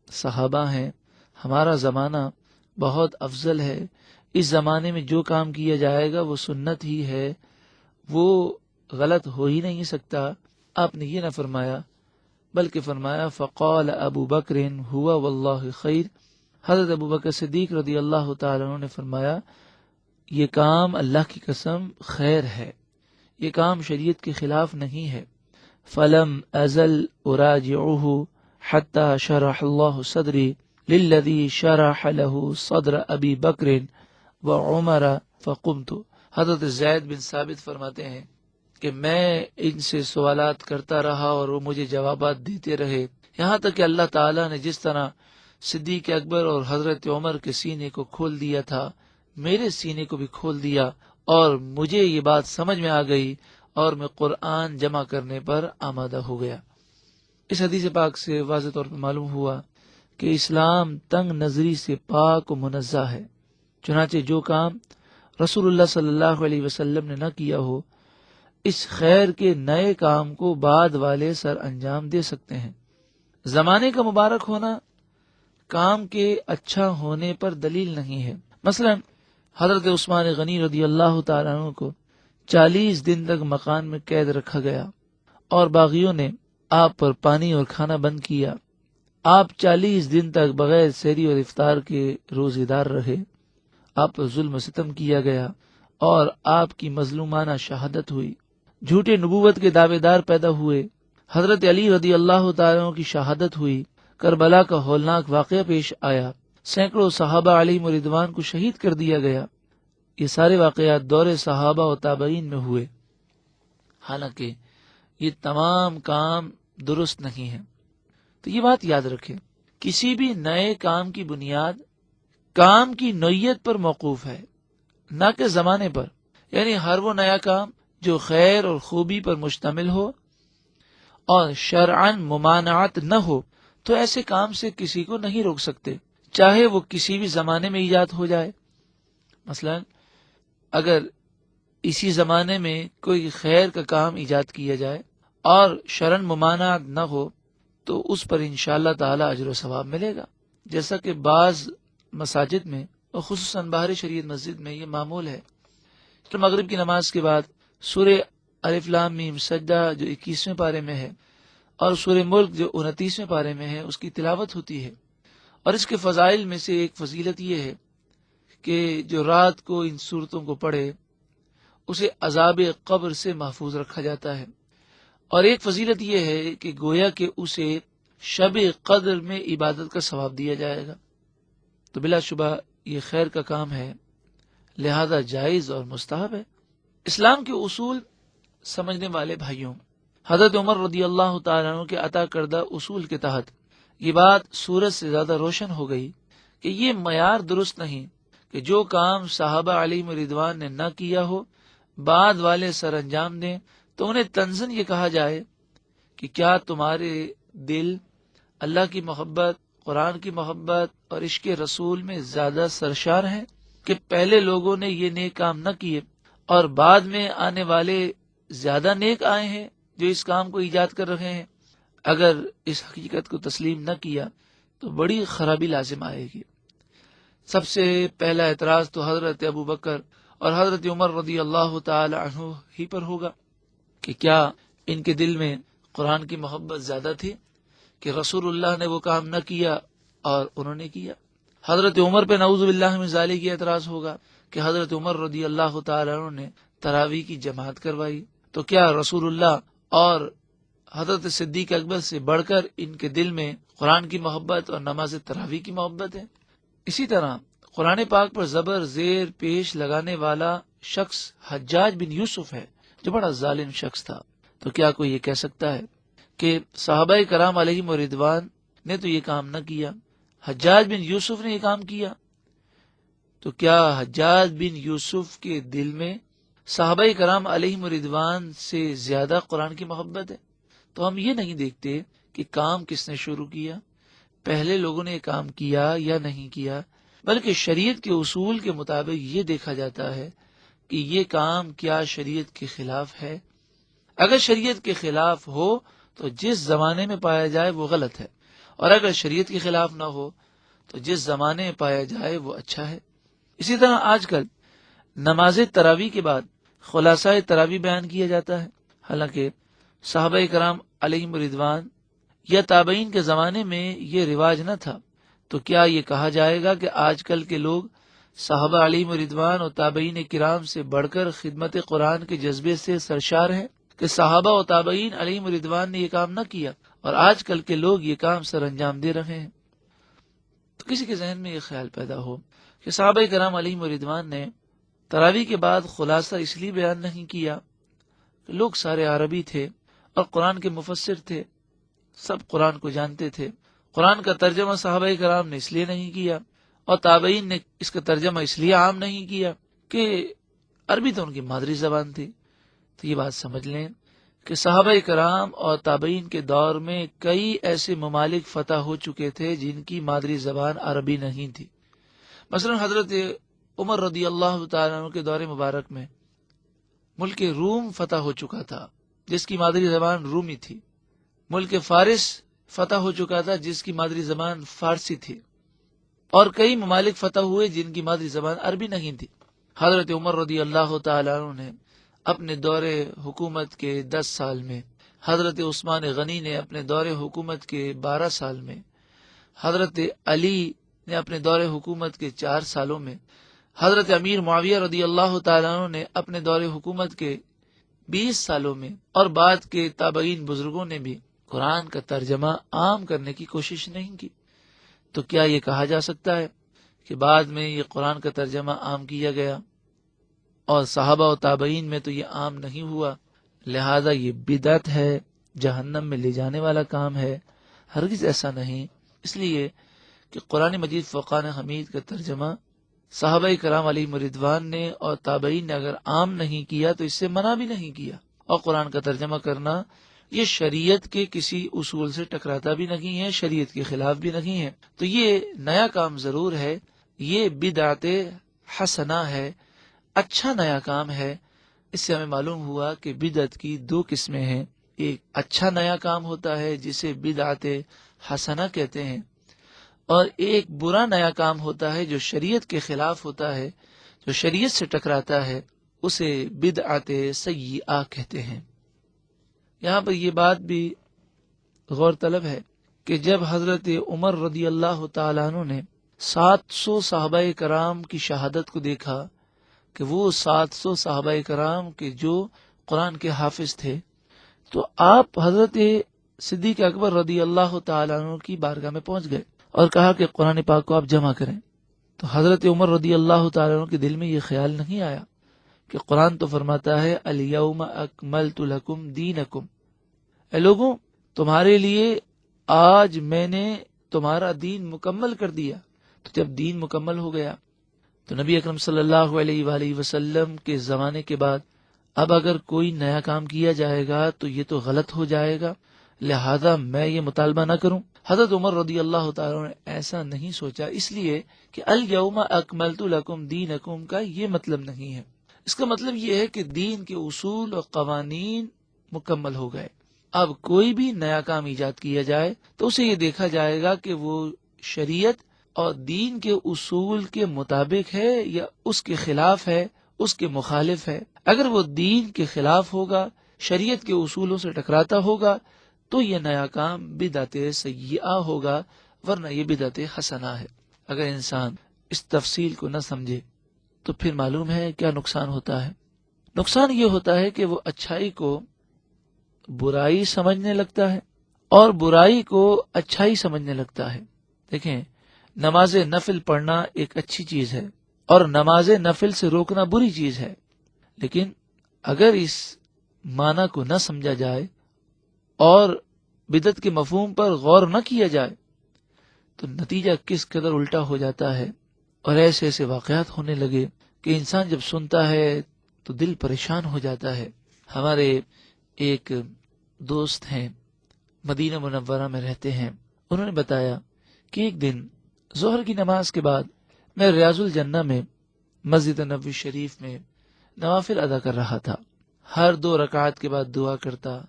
صحابہ ہیں، ہمارا زمانہ بہت افضل ہے، اس زمانے میں جو کام کیا جائے گا وہ سنت ہی ہے، وہ غلط ہو ہی نہیں سکتا۔ آپ نے یہ نہ فرمایا، بلکہ فرمایا فقال ابو بکر ہوا واللہ خیر، حضرت ابوبکر صدیق رضی اللہ تعالیٰ عنہ نے فرمایا یہ کام اللہ کی قسم خیر ہے، یہ کام شریعت کے خلاف نہیں ہے۔ فلم ازل اراجعہ حتی شرح اللہ صدری للذی شرح له صدر ابی بکر وعمر فقمت، حضرت زید بن ثابت فرماتے ہیں کہ میں ان سے سوالات کرتا رہا اور وہ مجھے جوابات دیتے رہے، یہاں تک کہ اللہ تعالیٰ نے جس طرح صدیق اکبر اور حضرت عمر کے سینے کو کھول دیا تھا، میرے سینے کو بھی کھول دیا، اور مجھے یہ بات سمجھ میں آ گئی اور میں قرآن جمع کرنے پر آمادہ ہو گیا۔ اس حدیث پاک سے واضح طور پر معلوم ہوا کہ اسلام تنگ نظری سے پاک و منزہ ہے، چنانچہ جو کام رسول اللہ صلی اللہ علیہ وسلم نے نہ کیا ہو، اس خیر کے نئے کام کو بعد والے سر انجام دے سکتے ہیں۔ زمانے کا مبارک ہونا کام کے اچھا ہونے پر دلیل نہیں ہے۔ مثلا حضرت عثمان غنی رضی اللہ تعالیٰ عنہ کو 40 دن تک مکان میں قید رکھا گیا اور باغیوں نے آپ پر پانی اور کھانا بند کیا۔ آپ 40 دن تک بغیر سحری اور افطار کے روزے دار رہے، آپ پر ظلم و ستم کیا گیا اور آپ کی مظلومانہ شہادت ہوئی، جھوٹے نبوت کے دعوے دار پیدا ہوئے، حضرت علی رضی اللہ تعالیٰ عنہ کی شہادت ہوئی، کربلا کا ہولناک واقعہ پیش آیا، سینکڑوں صحابہ علیہم رضوان کو شہید کر دیا گیا۔ یہ سارے واقعات دور صحابہ و تابعین میں ہوئے، حالانکہ یہ تمام کام درست نہیں ہیں۔ تو یہ بات یاد رکھیں، کسی بھی نئے کام کی بنیاد کام کی نوعیت پر موقوف ہے، نہ کہ زمانے پر۔ یعنی ہر وہ نیا کام جو خیر اور خوبی پر مشتمل ہو اور شرعاً ممانعت نہ ہو تو ایسے کام سے کسی کو نہیں روک سکتے، چاہے وہ کسی بھی زمانے میں ایجاد ہو جائے۔ مثلا اگر اسی زمانے میں کوئی خیر کا کام ایجاد کیا جائے اور شرعاً ممانعت نہ ہو تو اس پر انشاءاللہ تعالی اجر و ثواب ملے گا، جیسا کہ بعض مساجد میں اور خصوصاً باہر شریعت مسجد میں یہ معمول ہے۔ تو مغرب کی نماز کے بعد سورہ الف لام میم سجدہ جو 21ویں پارے میں ہے اور سورہ ملک جو 29ویں پارے میں ہے اس کی تلاوت ہوتی ہے، اور اس کے فضائل میں سے ایک فضیلت یہ ہے کہ جو رات کو ان صورتوں کو پڑھے اسے عذاب قبر سے محفوظ رکھا جاتا ہے، اور ایک فضیلت یہ ہے کہ گویا کہ اسے شب قدر میں عبادت کا ثواب دیا جائے گا۔ تو بلا شبہ یہ خیر کا کام ہے، لہذا جائز اور مستحب ہے۔ اسلام کے اصول سمجھنے والے بھائیوں، حضرت عمر رضی اللہ تعالیٰ عنہ کے عطا کردہ اصول کے تحت یہ بات سورج سے زیادہ روشن ہو گئی کہ یہ معیار درست نہیں کہ جو کام صحابہ علیہم رضوان نے نہ کیا ہو بعد والے سر انجام دیں تو انہیں طنزاً یہ کہا جائے کہ کیا تمہارے دل اللہ کی محبت، قرآن کی محبت اور عشق رسول میں زیادہ سرشار ہیں کہ پہلے لوگوں نے یہ نیک کام نہ کیے اور بعد میں آنے والے زیادہ نیک آئے ہیں جو اس کام کو ایجاد کر رہے ہیں؟ اگر اس حقیقت کو تسلیم نہ کیا تو بڑی خرابی لازم آئے گی۔ سب سے پہلا اعتراض تو حضرت ابو بکر اور حضرت عمر رضی اللہ تعالی عنہ ہی پر ہوگا کہ کیا ان کے دل میں قرآن کی محبت زیادہ تھی کہ رسول اللہ نے وہ کام نہ کیا اور انہوں نے کیا؟ حضرت عمر پہ نعوذ باللہ من ذالک یہ اعتراض ہوگا کہ حضرت عمر رضی اللہ تعالی عنہ نے تراویح کی جماعت کروائی، تو کیا رسول اللہ اور حضرت صدیق اکبر سے بڑھ کر ان کے دل میں قرآن کی محبت اور نماز تراویح کی محبت ہے؟ اسی طرح قرآن پاک پر زبر زیر پیش لگانے والا شخص حجاج بن یوسف ہے جو بڑا ظالم شخص تھا، تو کیا کوئی یہ کہہ سکتا ہے کہ صحابہ کرام علیہم رضوان نے تو یہ کام نہ کیا، حجاج بن یوسف نے یہ کام کیا؟ تو کیا حجاج بن یوسف کے دل میں صحابہ کرام علیہم رضوان سے زیادہ قرآن کی محبت ہے؟ تو ہم یہ نہیں دیکھتے کہ کام کس نے شروع کیا، پہلے لوگوں نے یہ کام کیا یا نہیں کیا، بلکہ شریعت کے اصول کے مطابق یہ دیکھا جاتا ہے کہ یہ کام کیا شریعت کے خلاف ہے۔ اگر شریعت کے خلاف ہو تو جس زمانے میں پایا جائے وہ غلط ہے، اور اگر شریعت کے خلاف نہ ہو تو جس زمانے میں پایا جائے وہ اچھا ہے۔ اسی طرح آج کل نماز تراویح کے بعد خلاصہ تراویح بیان کیا جاتا ہے، حالانکہ صحابہ کرام علیہم رضوان یا تابعین کے زمانے میں یہ رواج نہ تھا۔ تو کیا یہ کہا جائے گا کہ آج کل کے لوگ صحابہ علیہم رضوان اور تابعین کرام سے بڑھ کر خدمت قرآن کے جذبے سے سرشار ہیں کہ صحابہ و تابعین علیہم رضوان نے یہ کام نہ کیا اور آج کل کے لوگ یہ کام سر انجام دے رہے ہیں؟ تو کسی کے ذہن میں یہ خیال پیدا ہو کہ صحابہ کرام علیہم رضوان نے تراویح کے بعد خلاصہ اس لیے بیان نہیں کیا کہ لوگ سارے عربی تھے اور قرآن کے مفسر تھے، سب قرآن کو جانتے تھے، قرآن کا ترجمہ صحابہ کرام نے اس لیے نہیں کیا اور تابعین نے اس کا ترجمہ اس لیے عام نہیں کیا کہ عربی تو ان کی مادری زبان تھی۔ تو یہ بات سمجھ لیں کہ صحابہ کرام اور تابعین کے دور میں کئی ایسے ممالک فتح ہو چکے تھے جن کی مادری زبان عربی نہیں تھی۔ مثلا حضرت عمر رضی اللہ تعالیٰ عنہ کے دور مبارک میں ملک روم فتح ہو چکا تھا جس کی مادری زبان رومی تھی، ملک فارس فتح ہو چکا تھا جس کی مادری زبان فارسی تھی، اور کئی ممالک فتح ہوئے جن کی مادری زبان عربی نہیں تھی۔ حضرت عمر رضی اللہ تعالیٰ عنہ نے اپنے دور حکومت کے 10 سال میں، حضرت عثمان غنی نے اپنے دور حکومت کے 12 سال میں، حضرت علی نے اپنے دور حکومت کے 4 سالوں میں، حضرت امیر معاویہ رضی اللہ تعالیٰ عنہ نے اپنے دور حکومت کے 20 سالوں میں، اور بعد کے تابعین بزرگوں نے بھی قرآن کا ترجمہ عام کرنے کی کوشش نہیں کی۔ تو کیا یہ کہا جا سکتا ہے کہ بعد میں یہ قرآن کا ترجمہ عام کیا گیا اور صحابہ و تابعین میں تو یہ عام نہیں ہوا، لہذا یہ بدعت ہے، جہنم میں لے جانے والا کام ہے؟ ہرگز ایسا نہیں، اس لیے کہ قرآن مجید فرقان حمید کا ترجمہ صحابہ کرام علیہم رضوان نے اور تابعین نے اگر عام نہیں کیا تو اس سے منع بھی نہیں کیا. اور قرآن کا ترجمہ کرنا یہ شریعت کے کسی اصول سے ٹکراتا بھی نہیں ہے، شریعت کے خلاف بھی نہیں ہے. تو یہ نیا کام ضرور ہے، یہ بدعت حسنہ ہے، اچھا نیا کام ہے. اس سے ہمیں معلوم ہوا کہ بدعت کی دو قسمیں ہیں. ایک اچھا نیا کام ہوتا ہے جسے بدعت حسنہ کہتے ہیں، اور ایک برا نیا کام ہوتا ہے جو شریعت کے خلاف ہوتا ہے، جو شریعت سے ٹکراتا ہے، اسے بدعت سیئہ کہتے ہیں. یہاں پر یہ بات بھی غور طلب ہے کہ جب حضرت عمر رضی اللہ تعالیٰ عنہ نے 700 صحابہ کرام کی شہادت کو دیکھا کہ وہ 700 صحابہ کرام کے جو قرآن کے حافظ تھے، تو آپ حضرت صدیق اکبر رضی اللہ تعالیٰ عنہ کی بارگاہ میں پہنچ گئے اور کہا کہ قرآن پاک کو آپ جمع کریں. تو حضرت عمر رضی اللہ تعالیٰ عنہ کے دل میں یہ خیال نہیں آیا کہ قرآن تو فرماتا ہے الیوم اکملت لکم دینکم، اے لوگوں تمہارے لیے آج میں نے تمہارا دین مکمل کر دیا. تو جب دین مکمل ہو گیا تو نبی اکرم صلی اللہ علیہ وآلہ وسلم کے زمانے کے بعد اب اگر کوئی نیا کام کیا جائے گا تو یہ تو غلط ہو جائے گا، لہذا میں یہ مطالبہ نہ کروں. حضرت عمر رضی اللہ تعالیٰ نے ایسا نہیں سوچا، اس لیے کہ الیوم اکملت لکم دینکم کا یہ مطلب نہیں ہے. اس کا مطلب یہ ہے کہ دین کے اصول اور قوانین مکمل ہو گئے. اب کوئی بھی نیا کام ایجاد کیا جائے تو اسے یہ دیکھا جائے گا کہ وہ شریعت اور دین کے اصول کے مطابق ہے یا اس کے خلاف ہے، اس کے مخالف ہے. اگر وہ دین کے خلاف ہوگا، شریعت کے اصولوں سے ٹکراتا ہوگا تو یہ نیا کام بدعت سیئہ ہوگا، ورنہ یہ بدعت حسنہ ہے. اگر انسان اس تفصیل کو نہ سمجھے تو پھر معلوم ہے کیا نقصان ہوتا ہے. نقصان یہ ہوتا ہے کہ وہ اچھائی کو برائی سمجھنے لگتا ہے اور برائی کو اچھائی سمجھنے لگتا ہے. دیکھیں، نماز نفل پڑھنا ایک اچھی چیز ہے اور نماز نفل سے روکنا بری چیز ہے، لیکن اگر اس معنی کو نہ سمجھا جائے اور بدعت کے مفہوم پر غور نہ کیا جائے تو نتیجہ کس قدر الٹا ہو جاتا ہے. اور ایسے ایسے واقعات ہونے لگے کہ انسان جب سنتا ہے تو دل پریشان ہو جاتا ہے. ہمارے ایک دوست ہیں، مدینہ منورہ میں رہتے ہیں، انہوں نے بتایا کہ ایک دن ظہر کی نماز کے بعد میں ریاض الجنہ میں مسجد نبوی شریف میں نوافل ادا کر رہا تھا. ہر 2 رکعات کے بعد دعا کرتا،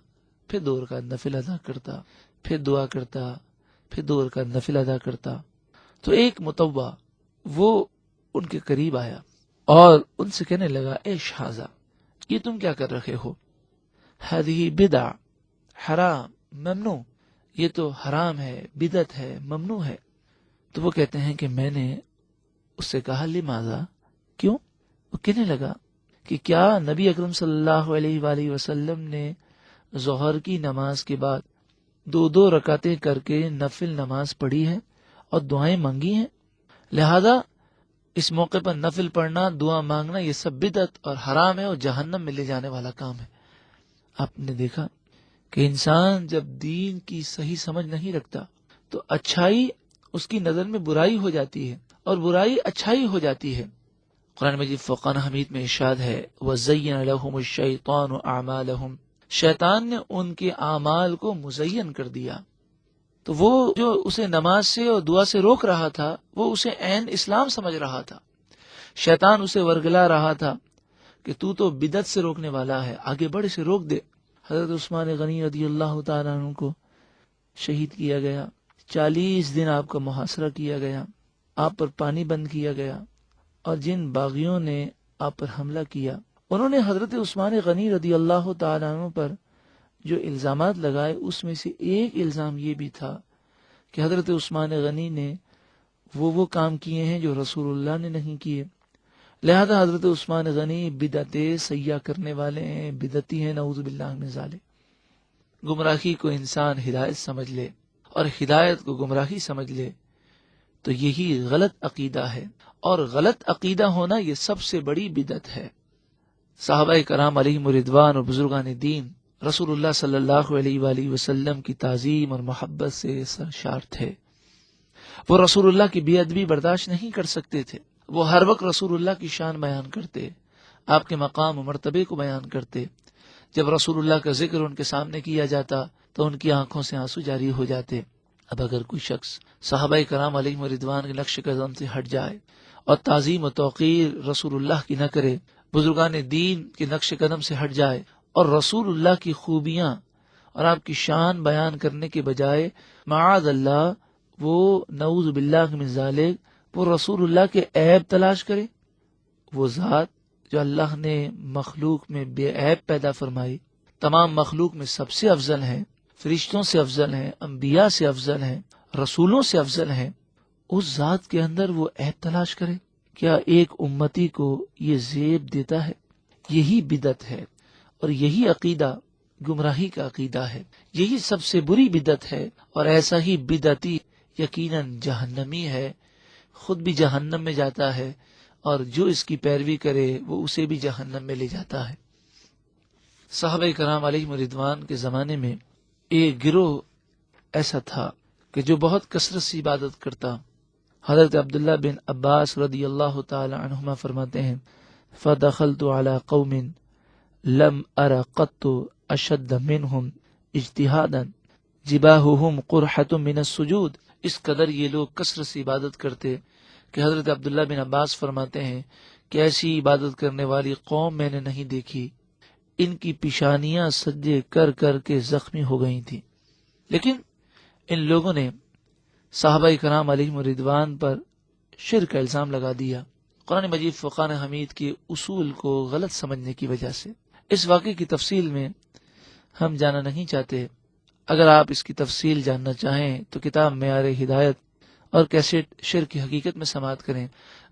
پھر 2 رکعت نفل ادا کرتا، پھر دعا کرتا، پھر 2 رکعت نفل ادا کرتا. تو ایک متوع وہ ان کے قریب آیا اور ان سے کہنے لگا، اے شہزا، یہ تم کیا کر رہے ہو؟ ہذہ بدع حرام ممنوع، یہ تو حرام ہے، بدعت ہے، ممنوع ہے. تو وہ کہتے ہیں کہ میں نے اس سے کہا لماذا، کیوں؟ وہ کہنے لگا کہ کیا نبی اکرم صلی اللہ علیہ وآلہ وسلم نے ظہر کی نماز کے بعد 2 رکعتیں کر کے نفل نماز پڑھی ہے اور دعائیں مانگی ہیں، لہذا اس موقع پر نفل پڑھنا، دعا مانگنا، یہ سب بدعت اور حرام ہے اور جہنم میں لے جانے والا کام ہے. آپ نے دیکھا کہ انسان جب دین کی صحیح سمجھ نہیں رکھتا تو اچھائی اس کی نظر میں برائی ہو جاتی ہے اور برائی اچھائی ہو جاتی ہے. قرآن مجید فرقان حمید میں ارشاد ہے، وَزَيَّنَ لَهُمُ الشَّيْطَانُ أَعْمَالَهُمْ، شیطان نے ان کے اعمال کو مزین کر دیا. تو وہ جو اسے نماز سے اور دعا سے روک رہا تھا وہ اسے عین اسلام سمجھ رہا تھا. شیطان اسے ورگلا رہا تھا کہ تو بدعت سے روکنے والا ہے، آگے بڑھ سے روک دے. حضرت عثمان غنی رضی اللہ تعالیٰ عنہ کو شہید کیا گیا، 40 دن آپ کا محاصرہ کیا گیا، آپ پر پانی بند کیا گیا، اور جن باغیوں نے آپ پر حملہ کیا انہوں نے حضرت عثمان غنی رضی اللہ تعالیٰ عنہ پر جو الزامات لگائے اس میں سے ایک الزام یہ بھی تھا کہ حضرت عثمان غنی نے وہ کام کیے ہیں جو رسول اللہ نے نہیں کیے، لہذا حضرت عثمان غنی بدعت سیاح کرنے والے ہیں، بدعتی ہیں، نعوذ باللہ من ذالک. گمراہی کو انسان ہدایت سمجھ لے اور ہدایت کو گمراہی سمجھ لے تو یہی غلط عقیدہ ہے، اور غلط عقیدہ ہونا یہ سب سے بڑی بدعت ہے. صحابہ کرام علیہم رضوان اور بزرگان دین رسول اللہ صلی اللہ علیہ وآلہ وسلم کی تعظیم اور محبت سے سرشار تھے. وہ رسول اللہ کی بے ادبی برداشت نہیں کر سکتے تھے. وہ ہر وقت رسول اللہ کی شان بیان کرتے، آپ کے مقام و مرتبے کو بیان کرتے۔ جب رسول اللہ کا ذکر ان کے سامنے کیا جاتا تو ان کی آنکھوں سے آنسو جاری ہو جاتے۔ اب اگر کوئی شخص صحابہ کرام علیہم رضوان کے نقش قدم سے ہٹ جائے اور تعظیم و توقیر رسول اللہ کی نہ کرے، بزرگان دین کے نقش قدم سے ہٹ جائے اور رسول اللہ کی خوبیاں اور آپ کی شان بیان کرنے کے بجائے معاذ اللہ وہ نعوذ باللہ من ذالک وہ رسول اللہ کے عیب تلاش کرے، وہ ذات جو اللہ نے مخلوق میں بے عیب پیدا فرمائی، تمام مخلوق میں سب سے افضل ہے، فرشتوں سے افضل ہیں، انبیاء سے افضل ہیں، رسولوں سے افضل ہیں، اس ذات کے اندر وہ عیب تلاش کرے، کیا ایک امتی کو یہ زیب دیتا ہے؟ یہی بدعت ہے اور یہی عقیدہ گمراہی کا عقیدہ ہے، یہی سب سے بری بدعت ہے، اور ایسا ہی بدعتی یقیناً جہنمی ہے، خود بھی جہنم میں جاتا ہے اور جو اس کی پیروی کرے وہ اسے بھی جہنم میں لے جاتا ہے۔ صحابہ کرام علیہم رضوان کے زمانے میں ایک گروہ ایسا تھا کہ جو بہت کثرت سے عبادت کرتا۔ حضرت عبداللہ بن عباس رضی اللہ تعالی عنہما فرماتے ہیں، فَدَخَلْتُ عَلَى قَوْمٍ لَمْ أَرَ قَطُّ أَشَدَّ مِنْهُمْ اجتہادًا جباہہم قرحة من السجود۔ اس قدر یہ لوگ کثرت سے عبادت کرتے کہ حضرت عبداللہ بن عباس فرماتے ہیں کہ ایسی عبادت کرنے والی قوم میں نے نہیں دیکھی، ان کی پیشانیاں سجدے کر کر کے زخمی ہو گئی تھیں۔ لیکن ان لوگوں نے صحابہ کرام علیہم رضوان پر شرک کا الزام لگا دیا، قرآن مجید فرقان حمید کے اصول کو غلط سمجھنے کی وجہ سے۔ اس واقعے کی تفصیل میں ہم جانا نہیں چاہتے، اگر آپ اس کی تفصیل جاننا چاہیں تو کتاب معیار ہدایت اور کیسٹ شرک کی حقیقت میں سماعت کریں۔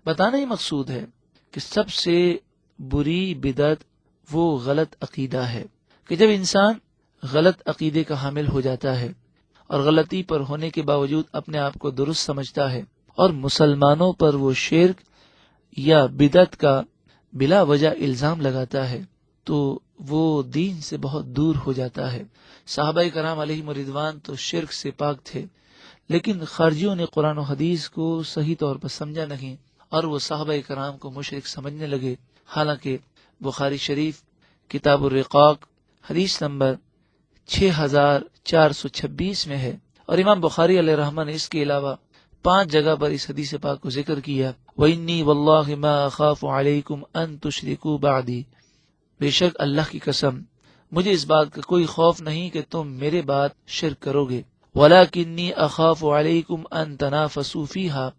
بتانا ہی مقصود ہے کہ سب سے بری بدعت وہ غلط عقیدہ ہے کہ جب انسان غلط عقیدے کا حامل ہو جاتا ہے اور غلطی پر ہونے کے باوجود اپنے آپ کو درست سمجھتا ہے اور مسلمانوں پر وہ شرک یا بدعت کا بلا وجہ الزام لگاتا ہے تو وہ دین سے بہت دور ہو جاتا ہے۔ صحابہ کرام علیہم رضوان تو شرک سے پاک تھے، لیکن خارجیوں نے قرآن و حدیث کو صحیح طور پر سمجھا نہیں اور وہ صحابہ کرام کو مشرک سمجھنے لگے، حالانکہ بخاری شریف کتاب الرقاق حدیث نمبر 6426 میں ہے، اور امام بخاری علیہ رحمہ نے اس کے علاوہ 5 جگہ پر اس حدیث پاک کو ذکر کیا۔ وَإِنِّي وَاللَّهِ مَا أَخَافُ عَلَيْكُمْ أَن تُشْرِكُوا بَعْدِي، بے شک اللہ کی قسم مجھے اس بات کا کوئی خوف نہیں کہ تم میرے بعد شرک کرو گے، وَلَكِنِّي أَخَافُ عَلَيْكُمْ أَن تَنَافَسُوا فِيهَا،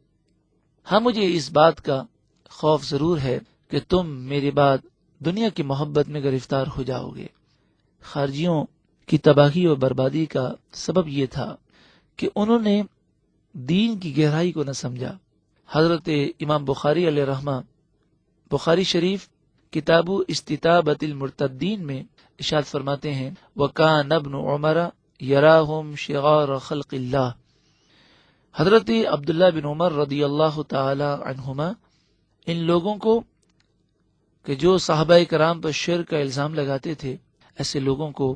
ہاں مجھے اس بات کا خوف ضرور ہے کہ تم میرے بعد دنیا کی محبت میں گرفتار ہو جاؤ گے۔ خارجیوں کی تباہی اور بربادی کا سبب یہ تھا کہ انہوں نے دین کی گہرائی کو نہ سمجھا۔ حضرت امام بخاری علیہ رحمہ بخاری شریف کتاب استتابۃ المرتدین میں ارشاد فرماتے ہیں، وَكَانَ ابْنُ عُمَرَ يَرَاهُمْ شِغَارَ خَلْقِ اللَّهِ، حضرت عبداللہ بن عمر رضی اللہ تعالی عنہما ان لوگوں کو کہ جو صحابہ کرام پر شرک کا الزام لگاتے تھے، ایسے لوگوں کو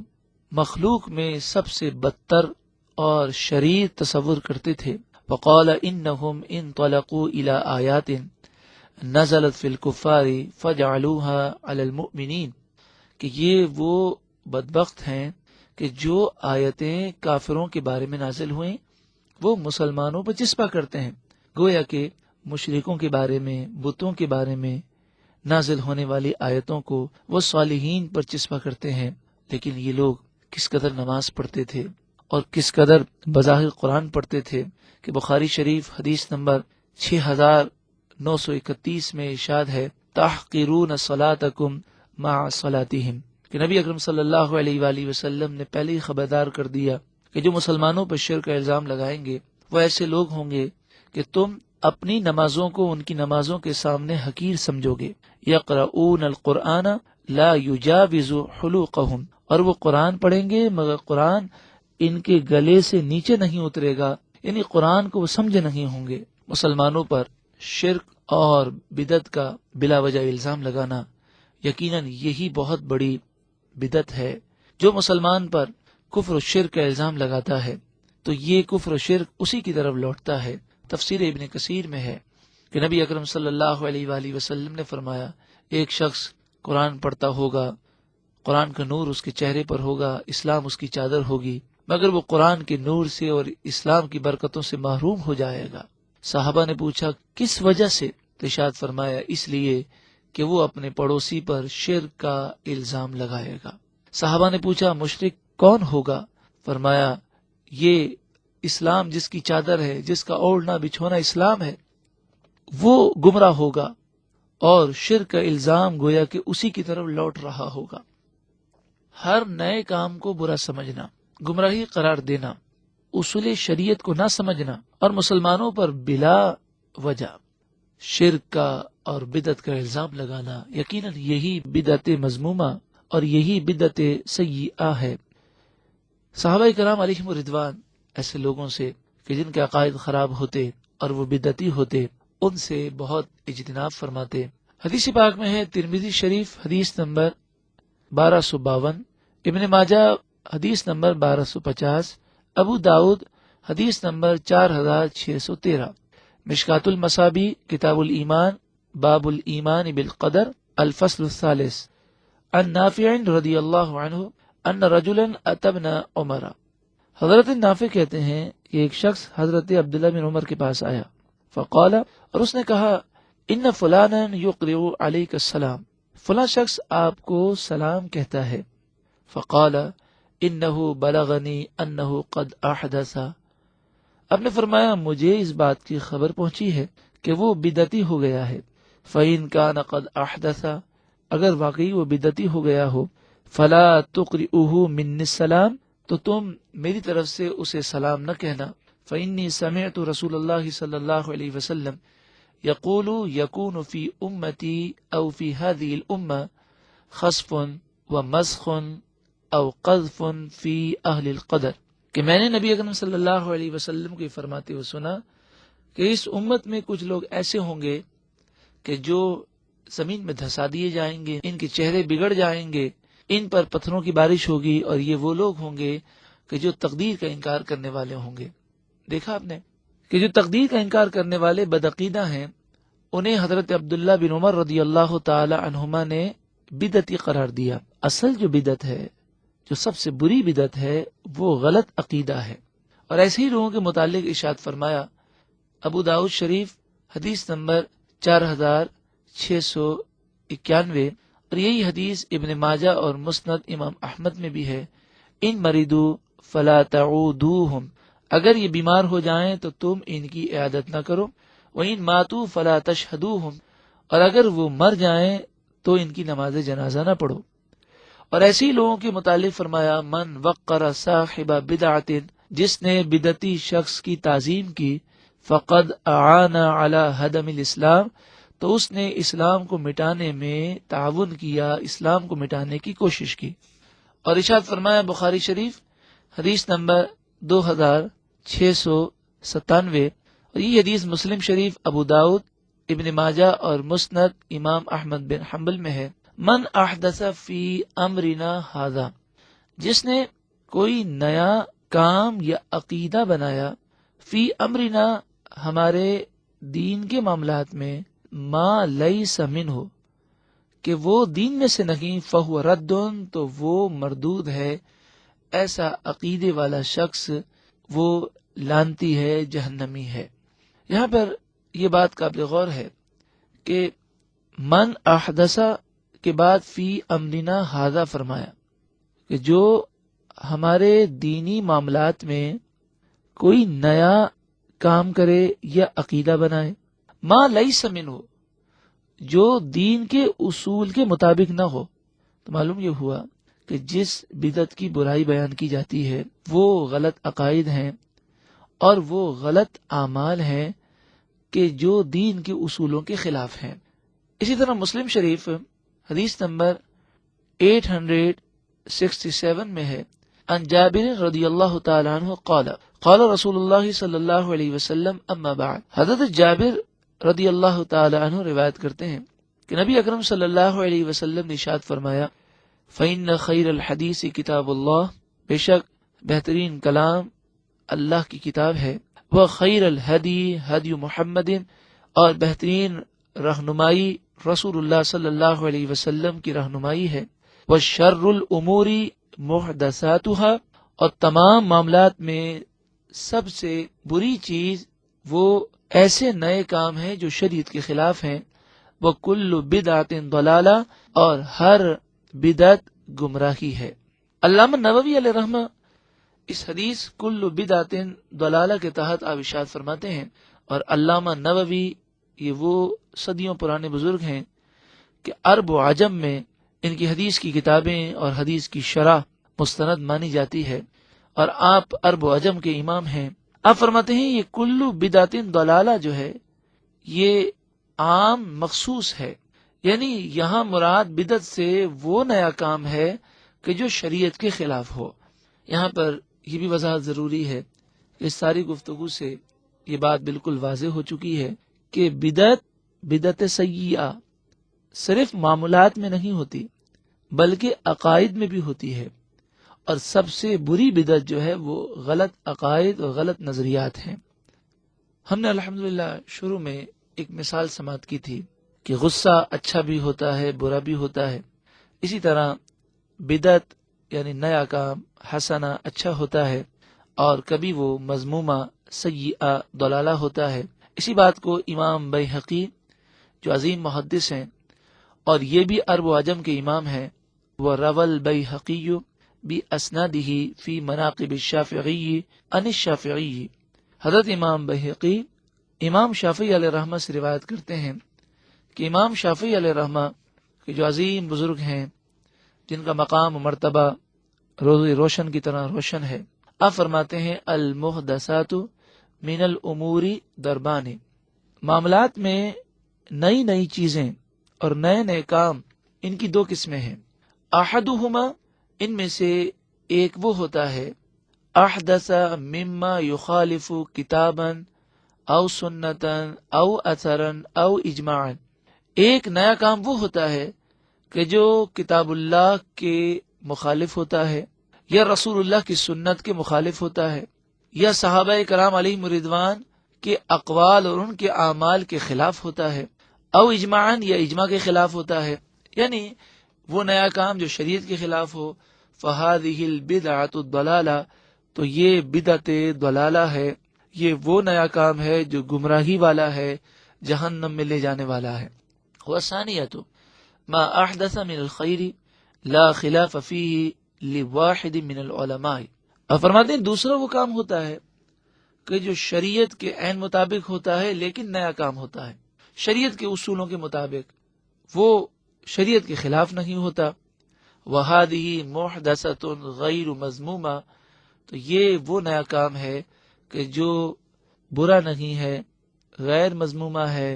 مخلوق میں سب سے بدتر اور شریر تصور کرتے تھے۔ وقال انہم انطلقوا الى آیات نزلت فی الکفار فجعلوها علی المؤمنین، کہ یہ وہ بدبخت ہیں کہ جو آیتیں کافروں کے بارے میں نازل ہوئیں وہ مسلمانوں پر چسپا کرتے ہیں، گویا کہ مشرکوں کے بارے میں، بتوں کے بارے میں نازل ہونے والی آیتوں کو وہ صالحین پر چسپا کرتے ہیں۔ لیکن یہ لوگ کس قدر نماز پڑھتے تھے اور کس قدر بظاہر قرآن پڑھتے تھے کہ بخاری شریف حدیث نمبر 6931 میں ارشاد ہے، تحقرون صلاتکم مع صلاتہم، کہ نبی اکرم صلی اللہ علیہ وآلہ وسلم نے پہلے ہی خبردار کر دیا کہ جو مسلمانوں پر شرک کا الزام لگائیں گے وہ ایسے لوگ ہوں گے کہ تم اپنی نمازوں کو ان کی نمازوں کے سامنے حقیر سمجھو گے۔ یقرؤون القرآن لا یجاوز حلوقہم، اور وہ قرآن پڑھیں گے مگر قرآن ان کے گلے سے نیچے نہیں اترے گا، یعنی قرآن کو وہ سمجھے نہیں ہوں گے۔ مسلمانوں پر شرک اور بدعت کا بلا وجہ الزام لگانا یقیناً یہی بہت بڑی بدعت ہے۔ جو مسلمان پر کفر و شرک کا الزام لگاتا ہے تو یہ کفر و شرک اسی کی طرف لوٹتا ہے۔ تفسیر ابن کثیر میں ہے کہ نبی اکرم صلی اللہ علیہ وآلہ وسلم نے فرمایا ایک شخص قرآن پڑھتا ہوگا، قرآن کا نور اس کے چہرے پر ہوگا، اسلام اس کی چادر ہوگی، مگر وہ قرآن کے نور سے اور اسلام کی برکتوں سے محروم ہو جائے گا۔ صحابہ نے پوچھا کس وجہ سے؟ تو ارشاد فرمایا اس لیے کہ وہ اپنے پڑوسی پر شرک کا الزام لگائے گا۔ صحابہ نے پوچھا مشرک کون ہوگا؟ فرمایا یہ اسلام جس کی چادر ہے، جس کا اوڑھنا بچھونا اسلام ہے، وہ گمراہ ہوگا اور شرک کا الزام گویا کہ اسی کی طرف لوٹ رہا ہوگا۔ ہر نئے کام کو برا سمجھنا، گمراہی قرار دینا، اصول شریعت کو نہ سمجھنا اور مسلمانوں پر بلا وجہ شرک کا اور بدعت کا الزام لگانا، یقیناً یہی بدعت مذمومہ اور یہی بدعت سیئہ ہے۔ صحابہ کرام علیہم رضوان ایسے لوگوں سے کہ جن کے عقائد خراب ہوتے اور وہ بدعتی ہوتے، ان سے بہت اجتناب فرماتے۔ حدیث پاک میں ہے ترمذی شریف حدیث نمبر 1252، ابن ماجہ حدیث نمبر 1250، ابو داؤد حدیث نمبر 4613، مشکات المصابی کتاب الایمان باب الایمان بالقدر الفصل الثالث، عن نافع رضی اللہ عنہ ان رجلا اتى ابن عمر۔ حضرت نافع کہتے ہیں کہ ایک شخص حضرت عبداللہ بن عمر کے پاس آیا، فقال، اور اس نے کہا، ان فلانا یقرئ علیک السلام، فلاں شخص آپ کو سلام کہتا ہے۔ فقال انه بلغنی انه قد احدث، آپ نے فرمایا مجھے اس بات کی خبر پہنچی ہے کہ وہ بدعتی ہو گیا ہے۔ فإن كان قد احدث، اگر واقعی وہ بدعتی ہو گیا ہو، فلا تقرئه مني السلام، تو تم میری طرف سے اسے سلام نہ کہنا۔ فإني سمعت رسول اللہ صلی اللہ علیہ وسلم یقول یکون فی امتی او فی هذه الامة خسف ومسخ او قذف فی اہل القدر، کہ میں نے نبی اکرم صلی اللہ علیہ وسلم کو فرماتے ہوئے سنا کہ اس امت میں کچھ لوگ ایسے ہوں گے کہ جو زمین میں دھسا دیے جائیں گے، ان کے چہرے بگڑ جائیں گے، ان پر پتھروں کی بارش ہوگی، اور یہ وہ لوگ ہوں گے کہ جو تقدیر کا انکار کرنے والے ہوں گے۔ دیکھا آپ نے کہ جو تقدیر کا انکار کرنے والے بدعقیدہ ہیں، انہیں حضرت عبداللہ بن عمر رضی اللہ تعالی عنہما نے بدعتی قرار دیا۔ اصل جو بدعت ہے، جو سب سے بری بدعت ہے، وہ غلط عقیدہ ہے۔ اور ایسے ہی لوگوں کے متعلق ارشاد فرمایا، ابو داؤد شریف حدیث نمبر 4691، اور یہی حدیث ابن ماجہ اور مسند امام احمد میں بھی ہے، ان مریدو فلا تعودوہم، اگر یہ بیمار ہو جائیں تو تم ان کی عیادت نہ کرو، وَإِن ماتوا فلا تشہدوہم، اور اگر وہ مر جائیں تو ان کی نماز جنازہ نہ پڑھو۔ اور ایسے ہی لوگوں کے متعلق فرمایا، من وقر صاحب بدعت، جس نے بدعتی شخص کی تعظیم کی، فقد اعان علی ہدم الاسلام، تو اس نے اسلام کو مٹانے میں تعاون کیا، اسلام کو مٹانے کی کوشش کی۔ اور ارشاد فرمایا بخاری شریف حدیث نمبر 2697، اور یہ حدیث مسلم شریف، ابو داؤد، ابن ماجہ اور مسند امام احمد بن حنبل میں ہے، من احدث فی امرنا ھذا، جس نے کوئی نیا کام یا عقیدہ بنایا، فی امرنا، ہمارے دین کے معاملات میں، ما لیس منہ، کہ وہ دین میں سے نہیں، فہو رد، تو وہ مردود ہے۔ ایسا عقیدے والا شخص وہ لعنتی ہے، جہنمی ہے۔ یہاں پر یہ بات قابل غور ہے کہ من احدث کے بعد فی امرنا ھذا فرمایا کہ جو ہمارے دینی معاملات میں کوئی نیا کام کرے یا عقیدہ بنائے، ما لیس منہ، جو دین کے اصول کے مطابق نہ ہو، تو معلوم یہ ہوا کہ جس بدعت کی برائی بیان کی جاتی ہے وہ غلط عقائد ہیں اور وہ غلط اعمال ہیں کہ جو دین کے اصولوں کے خلاف ہیں۔ اسی طرح مسلم شریف حدیث نمبر 867 میں ہے، عن جابر رضی اللہ تعالی عنہ قال قال رسول اللہ صلی اللہ علیہ وسلم اما بعد، حضرت جابر رضی اللہ تعالی عنہ روایت کرتے ہیں کہ نبی اکرم صلی اللہ علیہ وسلم نے ارشاد فرمایا، فإن خیر الحدیث کتاب اللہ، بے شک بہترین کلام اللہ کی کتاب ہے، وخیر الہدی ہدی محمد، اور بہترین رہنمائی رسول اللہ صلی اللہ علیہ وسلم کی رہنمائی ہے۔ وشر الامور محدثاتها، اور تمام معاملات میں سب سے بری چیز وہ ایسے نئے کام ہیں جو شریعت کے خلاف ہیں۔ وکل بدعت ضلالہ، اور ہر بدعت گمراہی ہے۔ علامہ نووی علیہ رحمہ اس حدیث کل بدعت ضلالہ کے تحت آپ ارشاد فرماتے ہیں، اور علامہ نووی یہ وہ صدیوں پرانے بزرگ ہیں کہ عرب و عجم میں ان کی حدیث کی کتابیں اور حدیث کی شرح مستند مانی جاتی ہے، اور آپ عرب و عجم کے امام ہیں۔ آپ فرماتے ہیں یہ کلو بدعت ضلالہ جو ہے یہ عام مخصوص ہے، یعنی یہاں مراد بدعت سے وہ نیا کام ہے کہ جو شریعت کے خلاف ہو۔ یہاں پر یہ بھی وضاحت ضروری ہے کہ اس ساری گفتگو سے یہ بات بالکل واضح ہو چکی ہے کہ بدعت سیئہ صرف معاملات میں نہیں ہوتی بلکہ عقائد میں بھی ہوتی ہے، اور سب سے بری بدعت جو ہے وہ غلط عقائد اور غلط نظریات ہیں۔ ہم نے الحمدللہ شروع میں ایک مثال سماعت کی تھی کہ غصہ اچھا بھی ہوتا ہے برا بھی ہوتا ہے، اسی طرح بدعت یعنی نیا کام حسنہ اچھا ہوتا ہے، اور کبھی وہ مذمومہ سیئہ ضلالہ ہوتا ہے۔ اسی بات کو امام بیہقی جو عظیم محدث ہیں اور یہ بھی عرب و عجم کے امام ہیں، وہ روال بیہقی باسنادہ فی مناقب الشافعی عن الشافعی، حضرت امام بیہقی امام شافعی علیہ رحمہ سے روایت کرتے ہیں کہ امام شافعی علیہ رحمہ کے جو عظیم بزرگ ہیں جن کا مقام و مرتبہ روز روشن کی طرح روشن ہے، آپ فرماتے ہیں المحدثات من الامور دربان، معاملات میں نئی نئی چیزیں اور نئے نئے کام ان کی دو قسمیں ہیں۔ احدہما، ان میں سے ایک وہ ہوتا ہے احدث مما یخالف کتابا او سنتا او اثرا او اجماعا، ایک نیا کام وہ ہوتا ہے کہ جو کتاب اللہ کے مخالف ہوتا ہے، یا رسول اللہ کی سنت کے مخالف ہوتا ہے، یا صحابہ کرام علیہم رضوان کے اقوال اور ان کے اعمال کے خلاف ہوتا ہے، او اجماعاً، یا اجماع کے خلاف ہوتا ہے، یعنی وہ نیا کام جو شریعت کے خلاف ہو۔ فہذہ البدعۃ الضلالہ، تو یہ بدعت ضلالہ ہے، یہ وہ نیا کام ہے جو گمراہی والا ہے، جہنم میں لے جانے والا ہے۔ والثانیۃ ما احدث من الخیر لا خلاف فیہ لواحد من العلماء، اور فرماتے ہیں دوسرا وہ کام ہوتا ہے کہ جو شریعت کے عین مطابق ہوتا ہے لیکن نیا کام ہوتا ہے، شریعت کے اصولوں کے مطابق، وہ شریعت کے خلاف نہیں ہوتا۔ وَهَذِهِ مُحْدَثَةٌ غَيْرُ مَذْمُومَةٌ، تو یہ وہ نیا کام ہے کہ جو برا نہیں ہے، غیر مذمومہ ہے،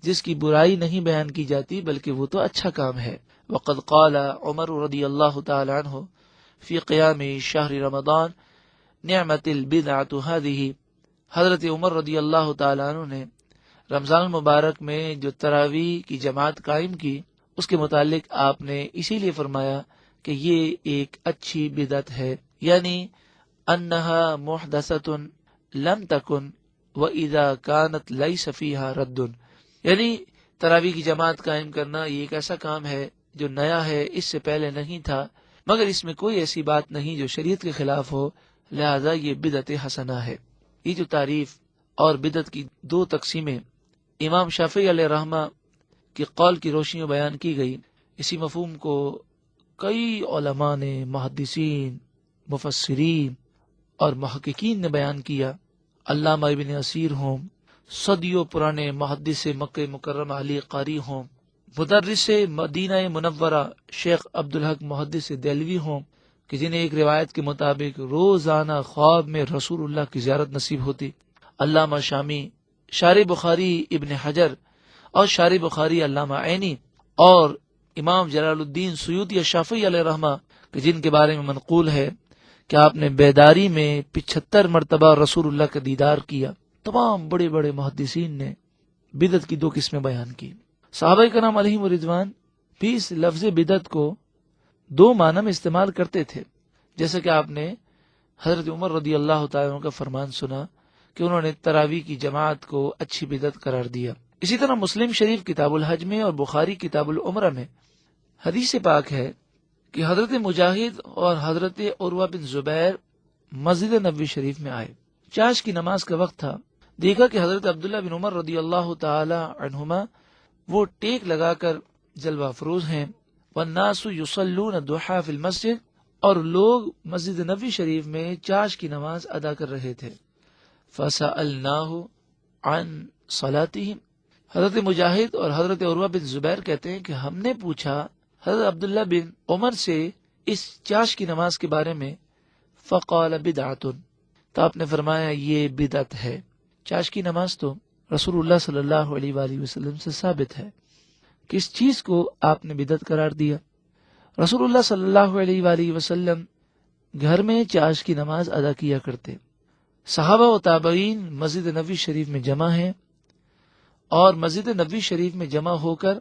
جس کی برائی نہیں بیان کی جاتی بلکہ وہ تو اچھا کام ہے۔ وقد قال عمر رضی اللہ تعالی عنہ فی قیام شہر رمضان نعمت البدعۃ هذه، حضرت عمر رضی اللہ تعالی عنہ نے رمضان المبارک میں جو تراویح کی جماعت قائم کی، اس کے متعلق آپ نے اسی لیے فرمایا کہ یہ ایک اچھی بدعت ہے، یعنی انہا محدثۃ لم تکن واذا كانت ليس فيها رد، یعنی تراویح کی جماعت قائم کرنا یہ ایک ایسا کام ہے جو نیا ہے، اس سے پہلے نہیں تھا، مگر اس میں کوئی ایسی بات نہیں جو شریعت کے خلاف ہو، لہذا یہ بدعت حسنہ ہے۔ یہ جو تعریف اور بدعت کی دو تقسیمیں امام شافعی علیہ رحمہ کے قول کی روشنی میں بیان کی گئی، اسی مفہوم کو کئی علماء نے، محدثین، مفسرین اور محققین نے بیان کیا۔ علامہ ابن اسیر ہوں، صدیوں پرانے محدث مکہ مکرمہ علی قاری ہوں، مدرس مدینہ منورہ شیخ عبدالحق محدث دہلوی ہوں کہ جنہیں ایک روایت کے مطابق روزانہ خواب میں رسول اللہ کی زیارت نصیب ہوتی، علامہ شامی، شارح بخاری ابن حجر اور شارح بخاری علامہ عینی، اور امام جلال الدین سیوطی شافعی علیہ رحمہ کہ جن کے بارے میں منقول ہے کہ آپ نے بیداری میں 75 مرتبہ رسول اللہ کا دیدار کیا۔ تمام بڑے بڑے محدثین نے بدعت کی دو قسمیں بیان کی۔ صحابہ کرام علیہم رضوان بھی اس لفظ بدعت کو دو معنی میں استعمال کرتے تھے، جیسا کہ آپ نے حضرت عمر رضی اللہ تعالیٰ عنہ کا فرمان سنا کہ انہوں نے تراویح کی جماعت کو اچھی بدعت قرار دیا۔ اسی طرح مسلم شریف کتاب الحج میں اور بخاری کتاب العمرہ میں حدیث پاک ہے کہ حضرت مجاہد اور حضرت عروہ بن زبیر مسجد نبوی شریف میں آئے۔ چاش کی نماز کا وقت تھا۔ دیکھا کہ حضرت عبداللہ بن عمر رضی اللہ تعالی عنہما وہ ٹیک لگا کر جلوہ افروز ہیں، والناس یصلون الضحى فی المسجد، اور لوگ مسجد نبوی شریف میں چاش کی نماز ادا کر رہے تھے۔ فسألناه عن صلاتهم، حضرت مجاہد اور حضرت عروہ بن زبیر کہتے ہیں کہ ہم نے پوچھا حضرت عبداللہ بن عمر سے اس چاش کی نماز کے بارے میں، فقال بدعۃ، تو آپ نے فرمایا یہ بدعت ہے۔ چاش کی نماز تو رسول اللہ صلی اللہ علیہ وآلہ وسلم سے ثابت ہے۔ کس چیز کو آپ نے بدعت قرار دیا؟ رسول اللہ صلی اللہ علیہ وآلہ وسلم گھر میں چاش کی نماز ادا کیا کرتے۔ صحابہ و تابعین مسجد نبوی شریف میں جمع ہیں اور مسجد نبوی شریف میں جمع ہو کر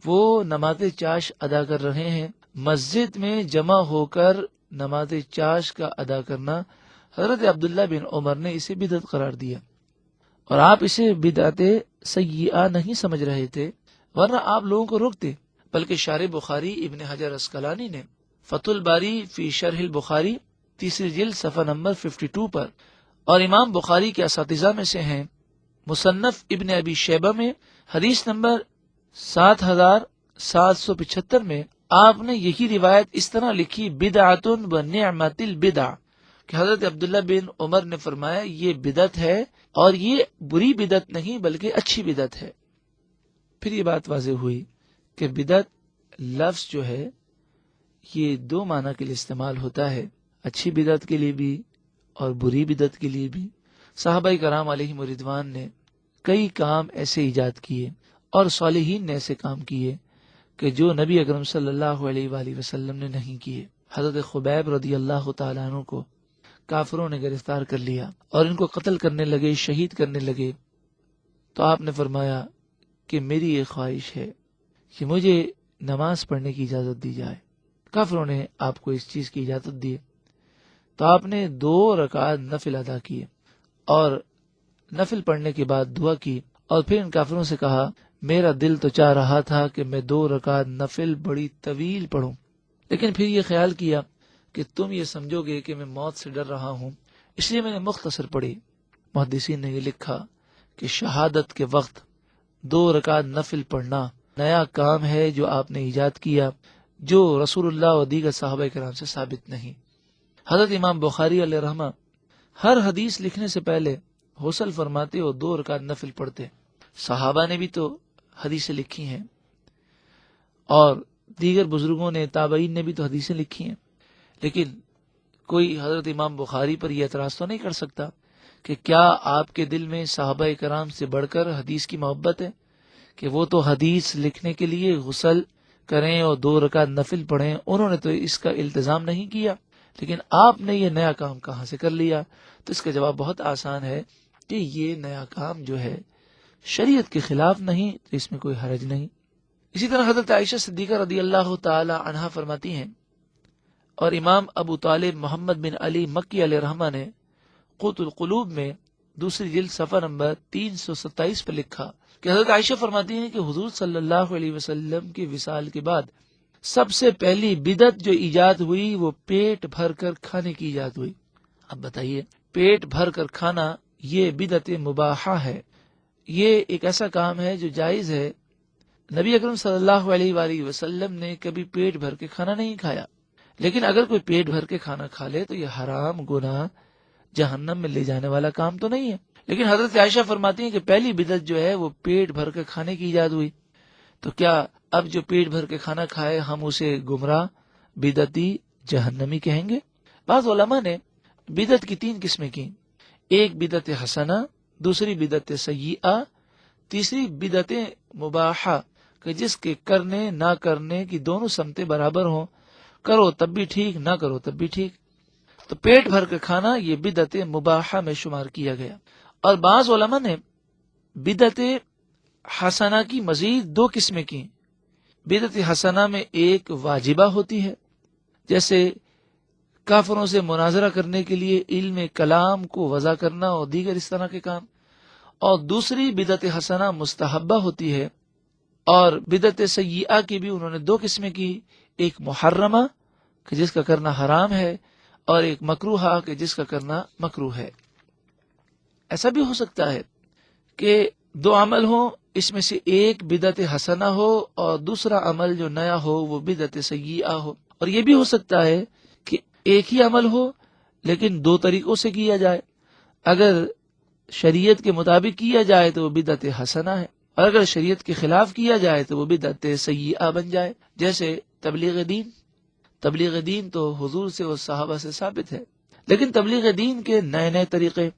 وہ نماز چاش ادا کر رہے ہیں۔ مسجد میں جمع ہو کر نماز چاش کا ادا کرنا حضرت عبداللہ بن عمر نے اسے بدعت قرار دیا، اور آپ اسے بدعت سیئہ نہیں سمجھ رہے تھے، ورنہ آپ لوگوں کو روکتے۔ بلکہ شارح بخاری ابن حجر عسقلانی نے فتح الباری فی شرح البخاری تیسری جلد صفحہ نمبر 52 پر، اور امام بخاری کے اساتذہ میں سے ہیں مصنف ابن ابی شیبہ میں حدیث نمبر 7775 میں آپ نے یہی روایت اس طرح لکھی، بدعۃ و نعمت البدع، کہ حضرت عبداللہ بن عمر نے فرمایا یہ بدعت ہے، اور یہ بری بدعت نہیں بلکہ اچھی بدعت ہے۔ پھر یہ بات واضح ہوئی کہ بدعت لفظ جو ہے یہ دو معنی کے لیے استعمال ہوتا ہے، اچھی بدعت کے لیے بھی اور بری بدعت کے لیے بھی۔ صحابہ کرام علیہم رضوان نے کئی کام ایسے ایجاد کیے اور صالحین نے ایسے کام کیے کہ جو نبی اکرم صلی اللہ علیہ وآلہ وسلم نے نہیں کیے۔ حضرت خبیب رضی اللہ تعالیٰ عنہ کو کافروں نے گرفتار کر لیا اور ان کو قتل کرنے لگے، شہید کرنے لگے، تو آپ نے فرمایا کہ میری یہ خواہش ہے کہ مجھے نماز پڑھنے کی اجازت دی جائے۔ کافروں نے آپ کو اس چیز کی اجازت دی تو آپ نے 2 رکعت نفل ادا کیے، اور نفل پڑھنے کے بعد دعا کی، اور پھر ان کافروں سے کہا میرا دل تو چاہ رہا تھا کہ میں 2 رکعت نفل بڑی طویل پڑھوں، لیکن پھر یہ خیال کیا کہ تم یہ سمجھو گے کہ میں موت سے ڈر رہا ہوں، اس لیے میں نے مختصر پڑھی۔ محدثین نے یہ لکھا کہ شہادت کے وقت 2 رکعت نفل پڑھنا نیا کام ہے جو آپ نے ایجاد کیا، جو رسول اللہ و دیگر صحابہ کرام سے ثابت نہیں۔ حضرت امام بخاری علیہ رحمہ ہر حدیث لکھنے سے پہلے غسل فرماتے اور 2 رکعت نفل پڑھتے۔ صحابہ نے بھی تو حدیثیں لکھی ہیں، اور دیگر بزرگوں نے، تابعین نے بھی تو حدیثیں لکھی ہیں، لیکن کوئی حضرت امام بخاری پر یہ اعتراض تو نہیں کر سکتا کہ کیا آپ کے دل میں صحابہ کرام سے بڑھ کر حدیث کی محبت ہے کہ وہ تو حدیث لکھنے کے لیے غسل کریں اور 2 رکعت نفل پڑھیں، انہوں نے تو اس کا التزام نہیں کیا، لیکن آپ نے یہ نیا کام کہاں سے کر لیا؟ تو اس کا جواب بہت آسان ہے کہ یہ نیا کام جو ہے شریعت کے خلاف نہیں، تو اس میں کوئی حرج نہیں۔ اسی طرح حضرت عائشہ صدیقہ رضی اللہ تعالی عنہا فرماتی ہیں، اور امام ابو طالب محمد بن علی مکی علیہ رحمہ نے قوت القلوب میں دوسری جلد صفحہ نمبر 327 پر لکھا کہ حضرت عائشہ فرماتی ہیں کہ حضور صلی اللہ علیہ وسلم کے وصال کے بعد سب سے پہلی بدعت جو ایجاد ہوئی وہ پیٹ بھر کر کھانے کی ایجاد ہوئی۔ اب بتائیے، پیٹ بھر کر کھانا یہ بدعت مباحہ ہے، یہ ایک ایسا کام ہے جو جائز ہے۔ نبی اکرم صلی اللہ علیہ وآلہ وسلم نے کبھی پیٹ بھر کے کھانا نہیں کھایا، لیکن اگر کوئی پیٹ بھر کے کھانا کھا لے تو یہ حرام، گناہ، جہنم میں لے جانے والا کام تو نہیں ہے۔ لیکن حضرت عائشہ فرماتی ہیں کہ پہلی بدعت جو ہے وہ پیٹ بھر کے کھانے کی ایجاد ہوئی، تو کیا اب جو پیٹ بھر کے کھانا کھائے ہم اسے گمراہ، بدعتی، جہنمی کہیں گے؟ بعض علماء نے بدعت کی 3 قسمیں کی، ایک بدعت حسنہ، دوسری بدعت سیئہ، تیسری بدعت مباحہ، کہ جس کے کرنے نہ کرنے کی دونوں سمتیں برابر ہوں، کرو تب بھی ٹھیک، نہ کرو تب بھی ٹھیک۔ تو پیٹ بھر کے کھانا یہ بدعت مباحہ میں شمار کیا گیا۔ اور بعض علماء نے بدعت حسنہ کی مزید 2 قسمیں کی۔ بدعت حسنہ میں ایک واجبہ ہوتی ہے، جیسے کافروں سے مناظرہ کرنے کے لیے علم کلام کو وضع کرنا اور دیگر اس طرح کے کام. اور دوسری بدعت حسنہ مستحبہ ہوتی ہے، اور بدعت سیئہ کی بھی انہوں نے دو قسمیں کی، ایک محرمہ کہ جس کا کرنا حرام ہے، اور ایک مکروہہ کہ جس کا کرنا مکروہ ہے. ایسا بھی ہو سکتا ہے کہ دو عمل ہوں، اس میں سے ایک بدعت حسنہ ہو اور دوسرا عمل جو نیا ہو وہ بدعت سیئہ ہو. اور یہ بھی ہو سکتا ہے کہ ایک ہی عمل ہو لیکن دو طریقوں سے کیا جائے. اگر شریعت کے مطابق کیا جائے تو وہ بدعت حسنہ ہے، اور اگر شریعت کے خلاف کیا جائے تو وہ بدعت سیئہ بن جائے. جیسے تبلیغ دین تو حضور سے اور صحابہ سے ثابت ہے، لیکن تبلیغ دین کے نئے نئے طریقے،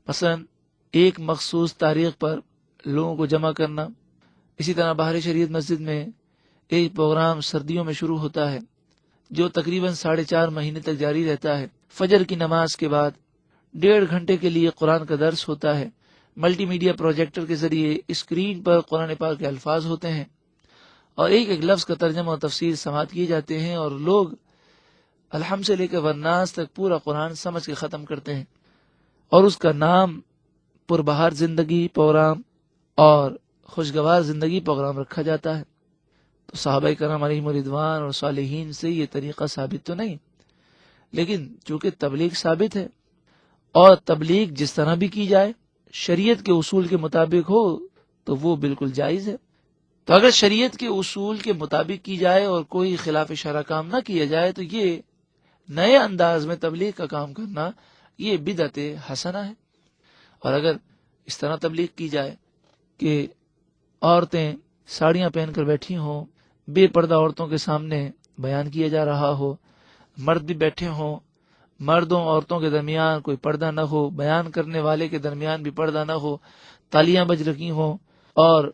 مثلا ایک مخصوص تاریخ پر لوگوں کو جمع کرنا. اسی طرح باہر شریعت مسجد میں ایک پروگرام سردیوں میں شروع ہوتا ہے جو تقریباً 4.5 مہینے تک جاری رہتا ہے. فجر کی نماز کے بعد 1.5 گھنٹے کے لیے قرآن کا درس ہوتا ہے. ملٹی میڈیا پروجیکٹر کے ذریعے اسکرین پر قرآن پاک کے الفاظ ہوتے ہیں اور ایک ایک لفظ کا ترجمہ اور تفسیر سماعت کیے جاتے ہیں، اور لوگ الحمد سے لے کر والناس تک پورا قرآن سمجھ کے ختم کرتے ہیں. اور اس کا نام پربہار زندگی پروگرام اور خوشگوار زندگی پروگرام رکھا جاتا ہے. تو صحابہ کرام علیہم رضوان اور صالحین سے یہ طریقہ ثابت تو نہیں، لیکن چونکہ تبلیغ ثابت ہے اور تبلیغ جس طرح بھی کی جائے شریعت کے اصول کے مطابق ہو تو وہ بالکل جائز ہے. تو اگر شریعت کے اصول کے مطابق کی جائے اور کوئی خلاف شرع کام نہ کیا جائے تو یہ نئے انداز میں تبلیغ کا کام کرنا یہ بدعت حسنہ ہے. اور اگر اس طرح تبلیغ کی جائے کہ عورتیں ساڑیاں پہن کر بیٹھی ہوں، بے پردہ عورتوں کے سامنے بیان کیا جا رہا ہو، مرد بھی بیٹھے ہوں، مردوں عورتوں کے درمیان کوئی پردہ نہ ہو، بیان کرنے والے کے درمیان بھی پردہ نہ ہو، تالیاں بج رہی ہوں اور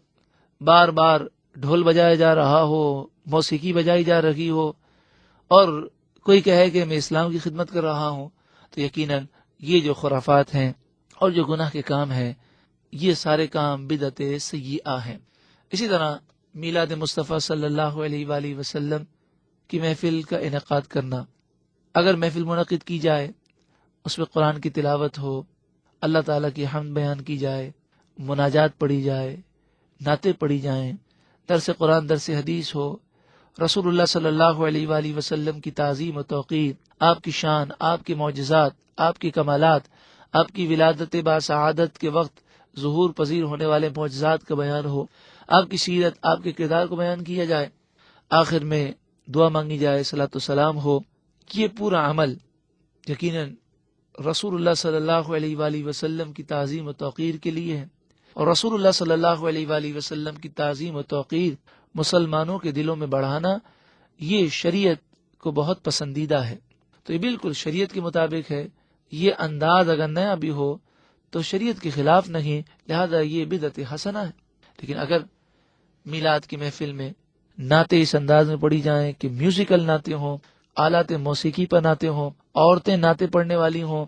بار بار ڈھول بجایا جا رہا ہو، موسیقی بجائی جا رہی ہو، اور کوئی کہے کہ میں اسلام کی خدمت کر رہا ہوں، تو یقیناً یہ جو خرافات ہیں اور جو گناہ کے کام ہیں یہ سارے کام بدعت سیئہ ہیں. اسی طرح میلاد مصطفیٰ صلی اللہ علیہ وآلہ وسلم کی محفل کا انعقاد کرنا. اگر محفل منعقد کی جائے، اس میں قرآن کی تلاوت ہو، اللہ تعالیٰ کی حمد بیان کی جائے، مناجات پڑھی جائے، نعتیں پڑھی جائیں، درس قرآن درس حدیث ہو، رسول اللہ صلی اللہ علیہ وآلہ وسلم کی تعظیم و توقیر، آپ کی شان، آپ کے معجزات، آپ کی کمالات، آپ کی ولادت باسعادت کے وقت ظہور پذیر ہونے والے معجزات کا بیان ہو، آپ کی سیرت، آپ کے کردار کو بیان کیا جائے، آخر میں دعا مانگی جائے، صلاۃ و سلام ہو. یہ پورا عمل یقیناً رسول اللہ صلی اللہ علیہ وآلہ وسلم کی تعظیم و توقیر کے لیے ہے، اور رسول اللہ صلی اللہ علیہ وآلہ وسلم کی تعظیم و توقیر مسلمانوں کے دلوں میں بڑھانا یہ شریعت کو بہت پسندیدہ ہے. تو یہ بالکل شریعت کے مطابق ہے. یہ انداز اگر نیا بھی ہو تو شریعت کے خلاف نہیں، لہذا یہ بدعت حسنہ ہے. لیکن اگر میلاد کی محفل میں نعتیں اس انداز میں پڑھی جائیں کہ میوزیکل نعتیں ہوں، آلات موسیقی پر نعتیں ہوں، عورتیں نعتیں پڑھنے والی ہوں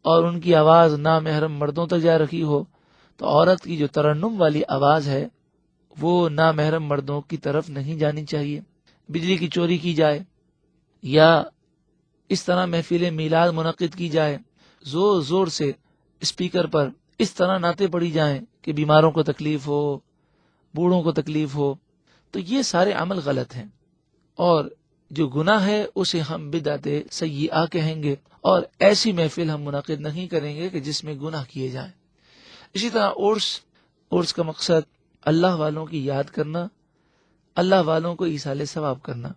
اور ان کی آواز نامحرم مردوں تک جا رہی ہو، تو عورت کی جو ترنم والی آواز ہے وہ نامحرم مردوں کی طرف نہیں جانی چاہیے. بجلی کی چوری کی جائے یا اس طرح محفل میلاد منعقد کی جائے، زور زور سے اسپیکر پر اس طرح نعتیں پڑھی جائیں کہ بیماروں کو تکلیف ہو، بوڑھوں کو تکلیف ہو، تو یہ سارے عمل غلط ہیں، اور جو گناہ ہے اسے ہم بدعت سیئہ کہیں گے، اور ایسی محفل ہم منعقد نہیں کریں گے کہ جس میں گناہ کیے جائیں. اسی طرح عرس کا مقصد اللہ والوں کی یاد کرنا، اللہ والوں کو ایصال ثواب کرنا.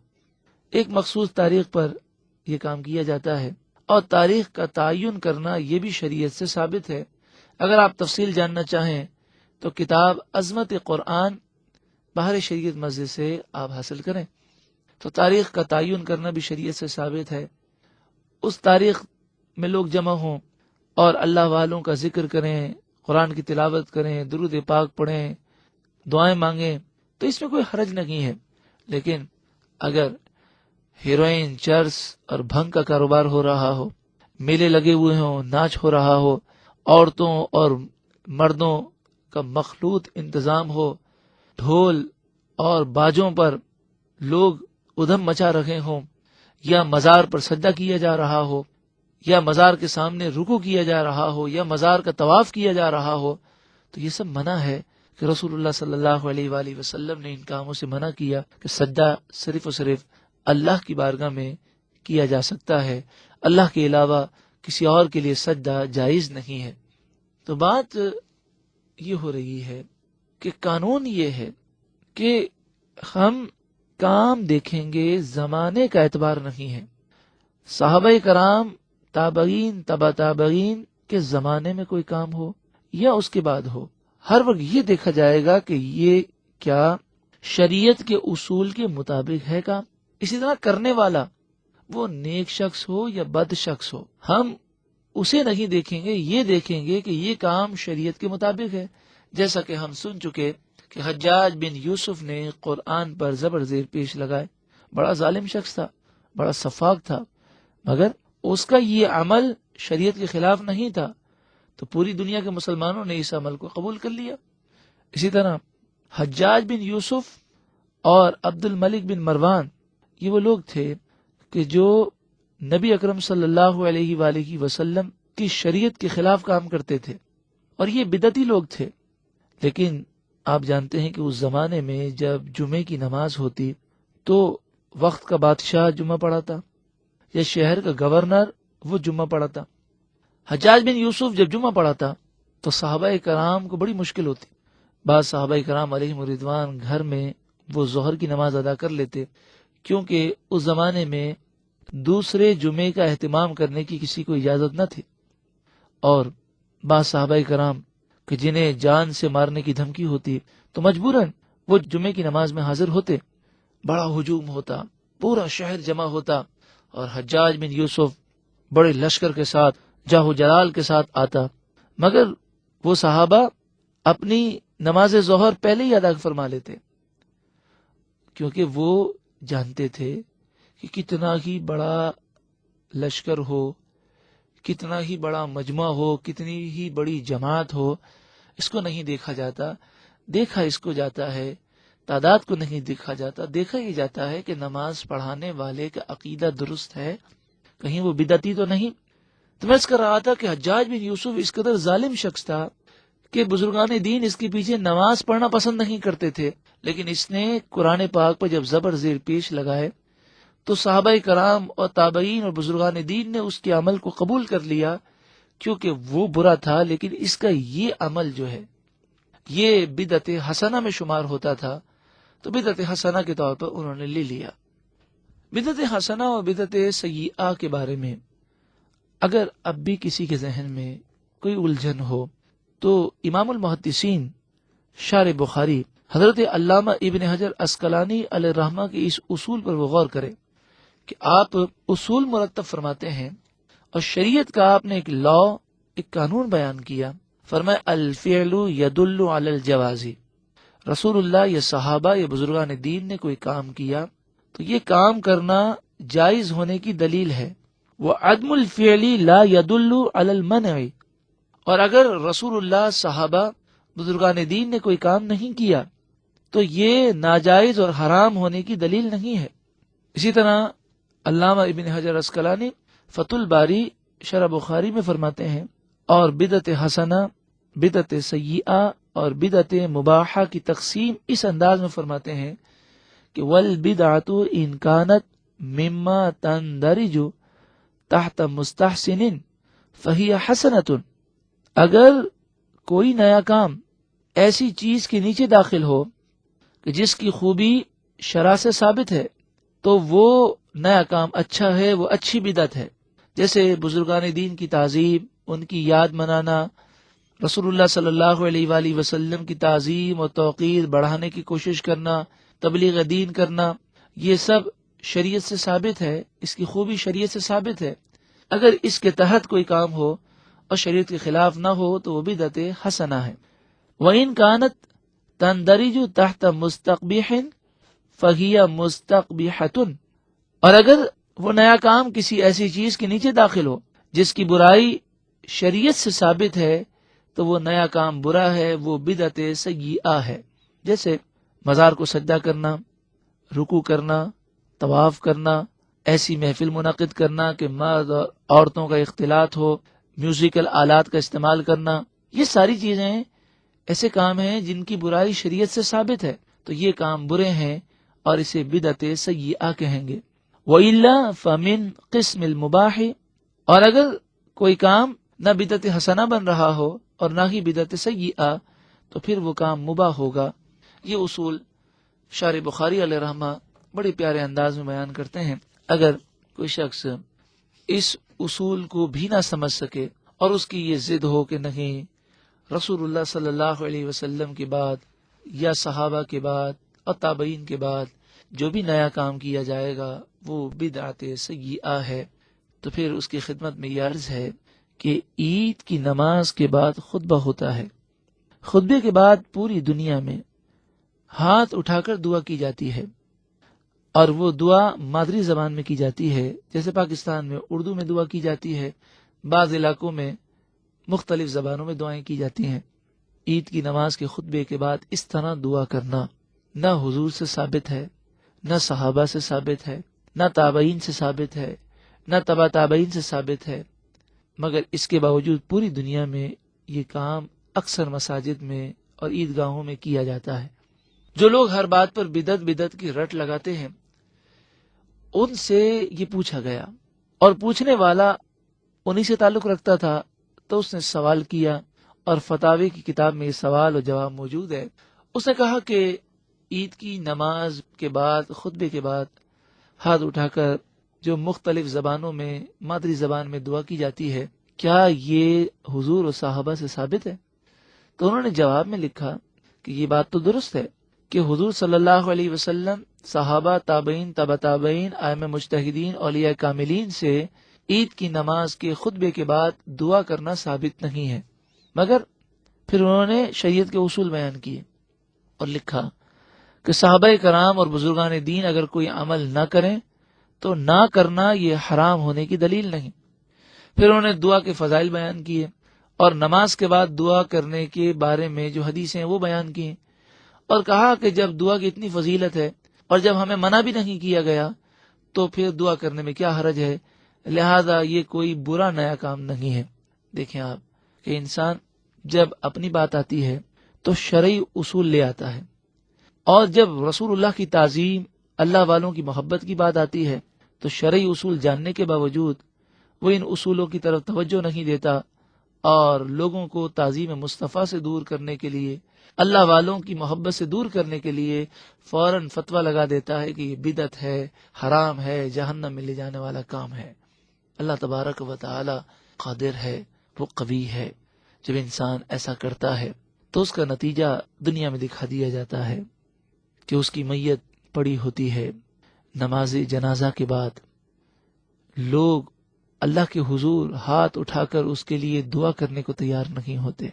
ایک مخصوص تاریخ پر یہ کام کیا جاتا ہے، اور تاریخ کا تعین کرنا یہ بھی شریعت سے ثابت ہے. اگر آپ تفصیل جاننا چاہیں تو کتاب عظمت قرآن باہر شریعت مسجد سے آپ حاصل کریں. تو تاریخ کا تعین کرنا بھی شریعت سے ثابت ہے. اس تاریخ میں لوگ جمع ہوں اور اللہ والوں کا ذکر کریں، قرآن کی تلاوت کریں، درود پاک پڑھیں، دعائیں مانگیں، تو اس میں کوئی حرج نہیں ہے. لیکن اگر ہیروئن، چرس اور بھنگ کا کاروبار ہو رہا ہو، میلے لگے ہوئے ہوں، ناچ ہو رہا ہو، عورتوں اور مردوں کا مخلوط انتظام ہو، ڈھول اور باجوں پر لوگ ادھم مچا رہے ہوں، یا مزار پر سجدہ کیا جا رہا ہو، یا مزار کے سامنے رکوع کیا جا رہا ہو، یا مزار کا طواف کیا جا رہا ہو، تو یہ سب منع ہے کہ رسول اللہ صلی اللہ علیہ وآلہ وسلم نے ان کاموں سے منع کیا کہ سجدہ صرف اور صرف اللہ کی بارگاہ میں کیا جا سکتا ہے، اللہ کے علاوہ کسی اور کے لیے سجدہ جائز نہیں ہے۔ تو بات یہ ہو رہی ہے کہ قانون یہ ہے کہ ہم کام دیکھیں گے، زمانے کا اعتبار نہیں ہے۔ صحابہ کرام، تابعین، تبع تابعین کے زمانے میں کوئی کام ہو یا اس کے بعد ہو، ہر وقت یہ دیکھا جائے گا کہ یہ کیا شریعت کے اصول کے مطابق ہے کام۔ اسی طرح کرنے والا وہ نیک شخص ہو یا بد شخص ہو، ہم اسے نہیں دیکھیں گے، یہ دیکھیں گے کہ یہ کام شریعت کے مطابق ہے۔ جیسا کہ ہم سن چکے کہ حجاج بن یوسف نے قرآن پر زبر زیر پیش لگائے، بڑا ظالم شخص تھا، بڑا سفاک تھا، مگر اس کا یہ عمل شریعت کے خلاف نہیں تھا، تو پوری دنیا کے مسلمانوں نے اس عمل کو قبول کر لیا۔ اسی طرح حجاج بن یوسف اور عبد الملک بن مروان یہ وہ لوگ تھے کہ جو نبی اکرم صلی اللہ علیہ وآلہ وسلم کی شریعت کے خلاف کام کرتے تھے، اور یہ بدعتی لوگ تھے۔ لیکن آپ جانتے ہیں کہ اس زمانے میں جب جمعے کی نماز ہوتی تو وقت کا بادشاہ جمعہ پڑھاتا یا شہر کا گورنر وہ جمعہ پڑھاتا۔ حجاج بن یوسف جب جمعہ پڑھاتا تو صحابہ کرام کو بڑی مشکل ہوتی۔ بعض صحابہ کرام علیہم رضوان گھر میں وہ ظہر کی نماز ادا کر لیتے، کیونکہ اس زمانے میں دوسرے جمعے کا اہتمام کرنے کی کسی کو اجازت نہ تھی، اور بعض صحابہ کرام کہ جنہیں جان سے مارنے کی دھمکی ہوتی تو مجبوراً وہ جمعے کی نماز میں حاضر ہوتے۔ بڑا ہجوم ہوتا، پورا شہر جمع ہوتا، اور حجاج بن یوسف بڑے لشکر کے ساتھ، جاہ و جلال کے ساتھ آتا، مگر وہ صحابہ اپنی نماز ظہر پہلے ہی ادا فرما لیتے، کیونکہ وہ جانتے تھے کہ کتنا ہی بڑا لشکر ہو، کتنا ہی بڑا مجمع ہو، کتنی ہی بڑی جماعت ہو، اس کو نہیں دیکھا جاتا، دیکھا اس کو جاتا ہے، تعداد کو نہیں دیکھا جاتا، دیکھا یہ جاتا ہے کہ نماز پڑھانے والے کا عقیدہ درست ہے، کہیں وہ بدعتی تو نہیں۔ تو میں اس کر رہا تھا کہ حجاج بن یوسف اس قدر ظالم شخص تھا کہ بزرگان دین اس کے پیچھے نماز پڑھنا پسند نہیں کرتے تھے، لیکن اس نے قرآن پاک پر جب زبر زیر پیش لگائے تو صحابہ کرام اور تابعین اور بزرگان دین نے اس کے عمل کو قبول کر لیا، کیونکہ وہ برا تھا لیکن اس کا یہ عمل جو ہے یہ بدعت حسنہ میں شمار ہوتا تھا، تو بدعت حسنہ کے طور پر انہوں نے لے لیا۔ بدعت حسنہ اور بدعت سیئہ کے بارے میں اگر اب بھی کسی کے ذہن میں کوئی الجھن ہو تو امام المحدثین شارح بخاری حضرت علامہ ابن حجر عسقلانی علیہ الرحمہ کے اس اصول پر وہ غور کرے کہ آپ اصول مرتب فرماتے ہیں اور شریعت کا آپ نے ایک لا، ایک قانون بیان کیا، فرمائے الفعل یدل علی الجواز۔ رسول اللہ یا صحابہ یا بزرگان دین نے کوئی کام کیا تو یہ کام کرنا جائز ہونے کی دلیل ہے، وعدم الفعل لا يدل علی المنع، اور اگر رسول اللہ، صحابہ، بزرگان دین نے کوئی کام نہیں کیا تو یہ ناجائز اور حرام ہونے کی دلیل نہیں ہے۔ اسی طرح علامہ ابن حجر عسقلانی فتح الباری شرح بخاری میں فرماتے ہیں، اور بدعت حسنہ، بدعت سیئہ اور بدعت مباحہ کی تقسیم اس انداز میں فرماتے ہیں کہ والبدعۃ ان کانت مما تندرج تحت مستحسن فہی حسنۃ، اگر کوئی نیا کام ایسی چیز کے نیچے داخل ہو کہ جس کی خوبی شرع سے ثابت ہے تو وہ نیا کام اچھا ہے، وہ اچھی بدعت ہے۔ جیسے بزرگان دین کی تعظیم، ان کی یاد منانا، رسول اللہ صلی اللہ علیہ وآلہ وسلم کی تعظیم اور توقیر بڑھانے کی کوشش کرنا، تبلیغ دین کرنا، یہ سب شریعت سے ثابت ہے، اس کی خوبی شریعت سے ثابت ہے۔ اگر اس کے تحت کوئی کام ہو اور شریعت کے خلاف نہ ہو تو وہ بدعت حسنہ ہے۔ وَإِن كَانَتْ تَنْدَرِجُ تَحْتَ مُسْتَقْبِحٍ فَهِيَ مُسْتَقْبِحَةٌ، اور اگر وہ نیا کام کسی ایسی چیز کے نیچے داخل ہو جس کی برائی شریعت سے ثابت ہے تو وہ نیا کام برا ہے، وہ بدعت سیئہ ہے۔ جیسے مزار کو سجدہ کرنا، رکوع کرنا، طواف کرنا، ایسی محفل منعقد کرنا کہ مرد اور عورتوں کا اختلاط ہو، میوزیکل آلات کا استعمال کرنا، یہ ساری چیزیں ایسے کام ہیں جن کی برائی شریعت سے ثابت ہے، تو یہ کام برے ہیں اور اسے بدعت سیئہ کہیں گے۔ وَإِلَّا فَمِنْ قِسْمِ الْمُبَاحِ، اور اگر کوئی کام نہ بدعت حسنہ بن رہا ہو اور نہ ہی بدعت سیئہ، تو پھر وہ کام مباح ہوگا۔ یہ اصول شارح بخاری علیہ رحمہ بڑے پیارے انداز میں بیان کرتے ہیں۔ اگر کوئی شخص اس اصول کو بھی نہ سمجھ سکے اور اس کی یہ ضد ہو کہ نہیں، رسول اللہ صلی اللہ علیہ وسلم کے بعد یا صحابہ کے بعد اور تابعین کے بعد جو بھی نیا کام کیا جائے گا وہ بدعت سیئہ ہے، تو پھر اس کی خدمت میں یہ عرض ہے کہ عید کی نماز کے بعد خطبہ ہوتا ہے۔ خطبے کے بعد پوری دنیا میں ہاتھ اٹھا کر دعا کی جاتی ہے، اور وہ دعا مادری زبان میں کی جاتی ہے، جیسے پاکستان میں اردو میں دعا کی جاتی ہے، بعض علاقوں میں مختلف زبانوں میں دعائیں کی جاتی ہیں۔ عید کی نماز کے خطبے کے بعد اس طرح دعا کرنا نہ حضور سے ثابت ہے، نہ صحابہ سے ثابت ہے، نہ تابعین سے ثابت ہے، نہ تبع تابعین سے ثابت ہے، مگر اس کے باوجود پوری دنیا میں یہ کام اکثر مساجد میں اور عیدگاہوں میں کیا جاتا ہے۔ جو لوگ ہر بات پر بدعت کی رٹ لگاتے ہیں، ان سے یہ پوچھا گیا اور پوچھنے والا انہی سے تعلق رکھتا تھا، تو اس نے سوال کیا اور فتاوی کی کتاب میں یہ سوال اور جواب موجود ہے۔ اس نے کہا کہ عید کی نماز کے بعد خطبے کے بعد ہاتھ اٹھا کر جو مختلف زبانوں میں مادری زبان میں دعا کی جاتی ہے، کیا یہ حضور و صحابہ سے ثابت ہے؟ تو انہوں نے جواب میں لکھا کہ یہ بات تو درست ہے کہ حضور صلی اللہ علیہ وسلم، صحابہ، تابعین، تبع تابعین، ائمہ مجتہدین، اولیاء کاملین سے عید کی نماز کے خطبے کے بعد دعا کرنا ثابت نہیں ہے، مگر پھر انہوں نے شریعت کے اصول بیان کیے اور لکھا کہ صحابہ کرام اور بزرگان دین اگر کوئی عمل نہ کریں تو نہ کرنا یہ حرام ہونے کی دلیل نہیں۔ پھر انہوں نے دعا کے فضائل بیان کیے اور نماز کے بعد دعا کرنے کے بارے میں جو حدیثیں ہیں وہ بیان کی، اور کہا کہ جب دعا کی اتنی فضیلت ہے اور جب ہمیں منع بھی نہیں کیا گیا تو پھر دعا کرنے میں کیا حرج ہے، لہذا یہ کوئی برا نیا کام نہیں ہے۔ دیکھیں آپ کہ انسان جب اپنی بات آتی ہے تو شرعی اصول لے آتا ہے، اور جب رسول اللہ کی تعظیم، اللہ والوں کی محبت کی بات آتی ہے تو شرعی اصول جاننے کے باوجود وہ ان اصولوں کی طرف توجہ نہیں دیتا اور لوگوں کو تعظیم مصطفیٰ سے دور کرنے کے لیے، اللہ والوں کی محبت سے دور کرنے کے لیے فوراً فتویٰ لگا دیتا ہے کہ یہ بدعت ہے، حرام ہے، جہنم میں لے جانے والا کام ہے۔ اللہ تبارک و تعالی قادر ہے، وہ قوی ہے۔ جب انسان ایسا کرتا ہے تو اس کا نتیجہ دنیا میں دکھا دیا جاتا ہے کہ اس کی میت پڑی ہوتی ہے۔ نماز جنازہ کے بعد لوگ اللہ کے حضور ہاتھ اٹھا کر اس کے لیے دعا کرنے کو تیار نہیں ہوتے،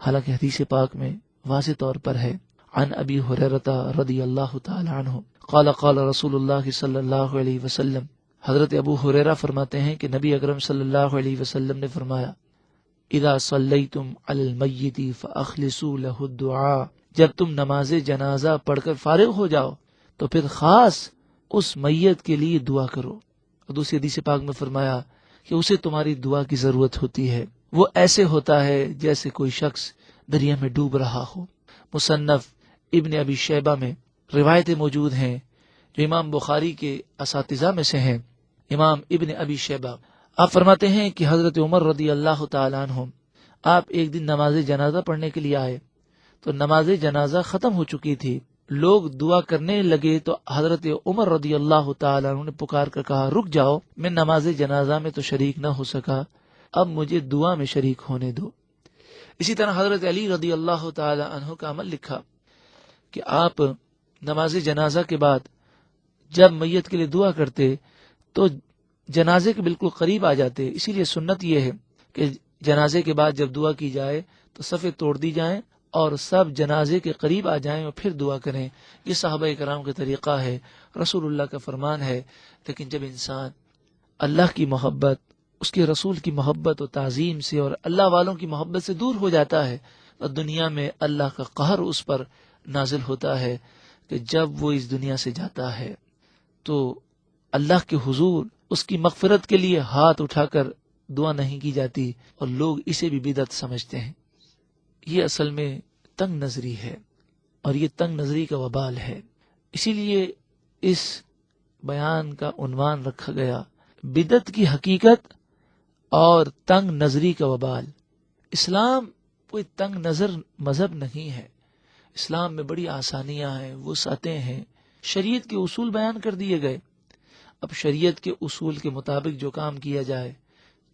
حالانکہ حدیث پاک میں واضح طور پر ہے، عن ابی ہریرہ رضی اللہ تعالی عنہ قال قال رسول اللہ صلی اللہ علیہ وسلم، حضرت ابو ہریرہ فرماتے ہیں کہ نبی اکرم صلی اللہ علیہ وسلم نے فرمایا، اذا صلیتم علی المیت فاخلصوا له الدعاء، جب تم نماز جنازہ پڑھ کر فارغ ہو جاؤ تو پھر خاص اس میت کے لیے دعا کرو۔ اور دوسری حدیث پاک میں فرمایا کہ اسے تمہاری دعا کی ضرورت ہوتی ہے، وہ ایسے ہوتا ہے جیسے کوئی شخص دریا میں ڈوب رہا ہو۔ مصنف ابن ابی شیبہ میں روایتیں موجود ہیں جو امام بخاری کے اساتذہ میں سے ہیں، امام ابن ابی شیبہ۔ آپ فرماتے ہیں کہ حضرت عمر رضی اللہ تعالیٰ عنہ آپ ایک دن نماز جنازہ پڑھنے کے لیے آئے تو نماز جنازہ ختم ہو چکی تھی، لوگ دعا کرنے لگے تو حضرت عمر رضی اللہ تعالیٰ عنہ نے پکار کر کہا، رک جاؤ، میں نماز جنازہ میں تو شریک نہ ہو سکا، اب مجھے دعا میں شریک ہونے دو۔ اسی طرح حضرت علی رضی اللہ تعالیٰ عنہ کا عمل لکھا کہ آپ نماز جنازہ کے بعد جب میت کے لیے دعا کرتے تو جنازے کے بالکل قریب آ جاتے، اسی لیے سنت یہ ہے کہ جنازے کے بعد جب دعا کی جائے تو صفیں توڑ دی جائیں اور سب جنازے کے قریب آ جائیں اور پھر دعا کریں۔ یہ صحابہ کرام کا طریقہ ہے، رسول اللہ کا فرمان ہے۔ لیکن جب انسان اللہ کی محبت، اس کے رسول کی محبت و تعظیم سے اور اللہ والوں کی محبت سے دور ہو جاتا ہے اور دنیا میں اللہ کا قہر اس پر نازل ہوتا ہے کہ جب وہ اس دنیا سے جاتا ہے تو اللہ کے حضور اس کی مغفرت کے لیے ہاتھ اٹھا کر دعا نہیں کی جاتی، اور لوگ اسے بھی بدعت سمجھتے ہیں۔ یہ اصل میں تنگ نظری ہے، اور یہ تنگ نظری کا وبال ہے۔ اسی لیے اس بیان کا عنوان رکھا گیا بدعت کی حقیقت اور تنگ نظری کا وبال۔ اسلام کوئی تنگ نظر مذہب نہیں ہے، اسلام میں بڑی آسانیاں ہیں، وسعتیں ہیں، شریعت کے اصول بیان کر دیے گئے۔ اب شریعت کے اصول کے مطابق جو کام کیا جائے،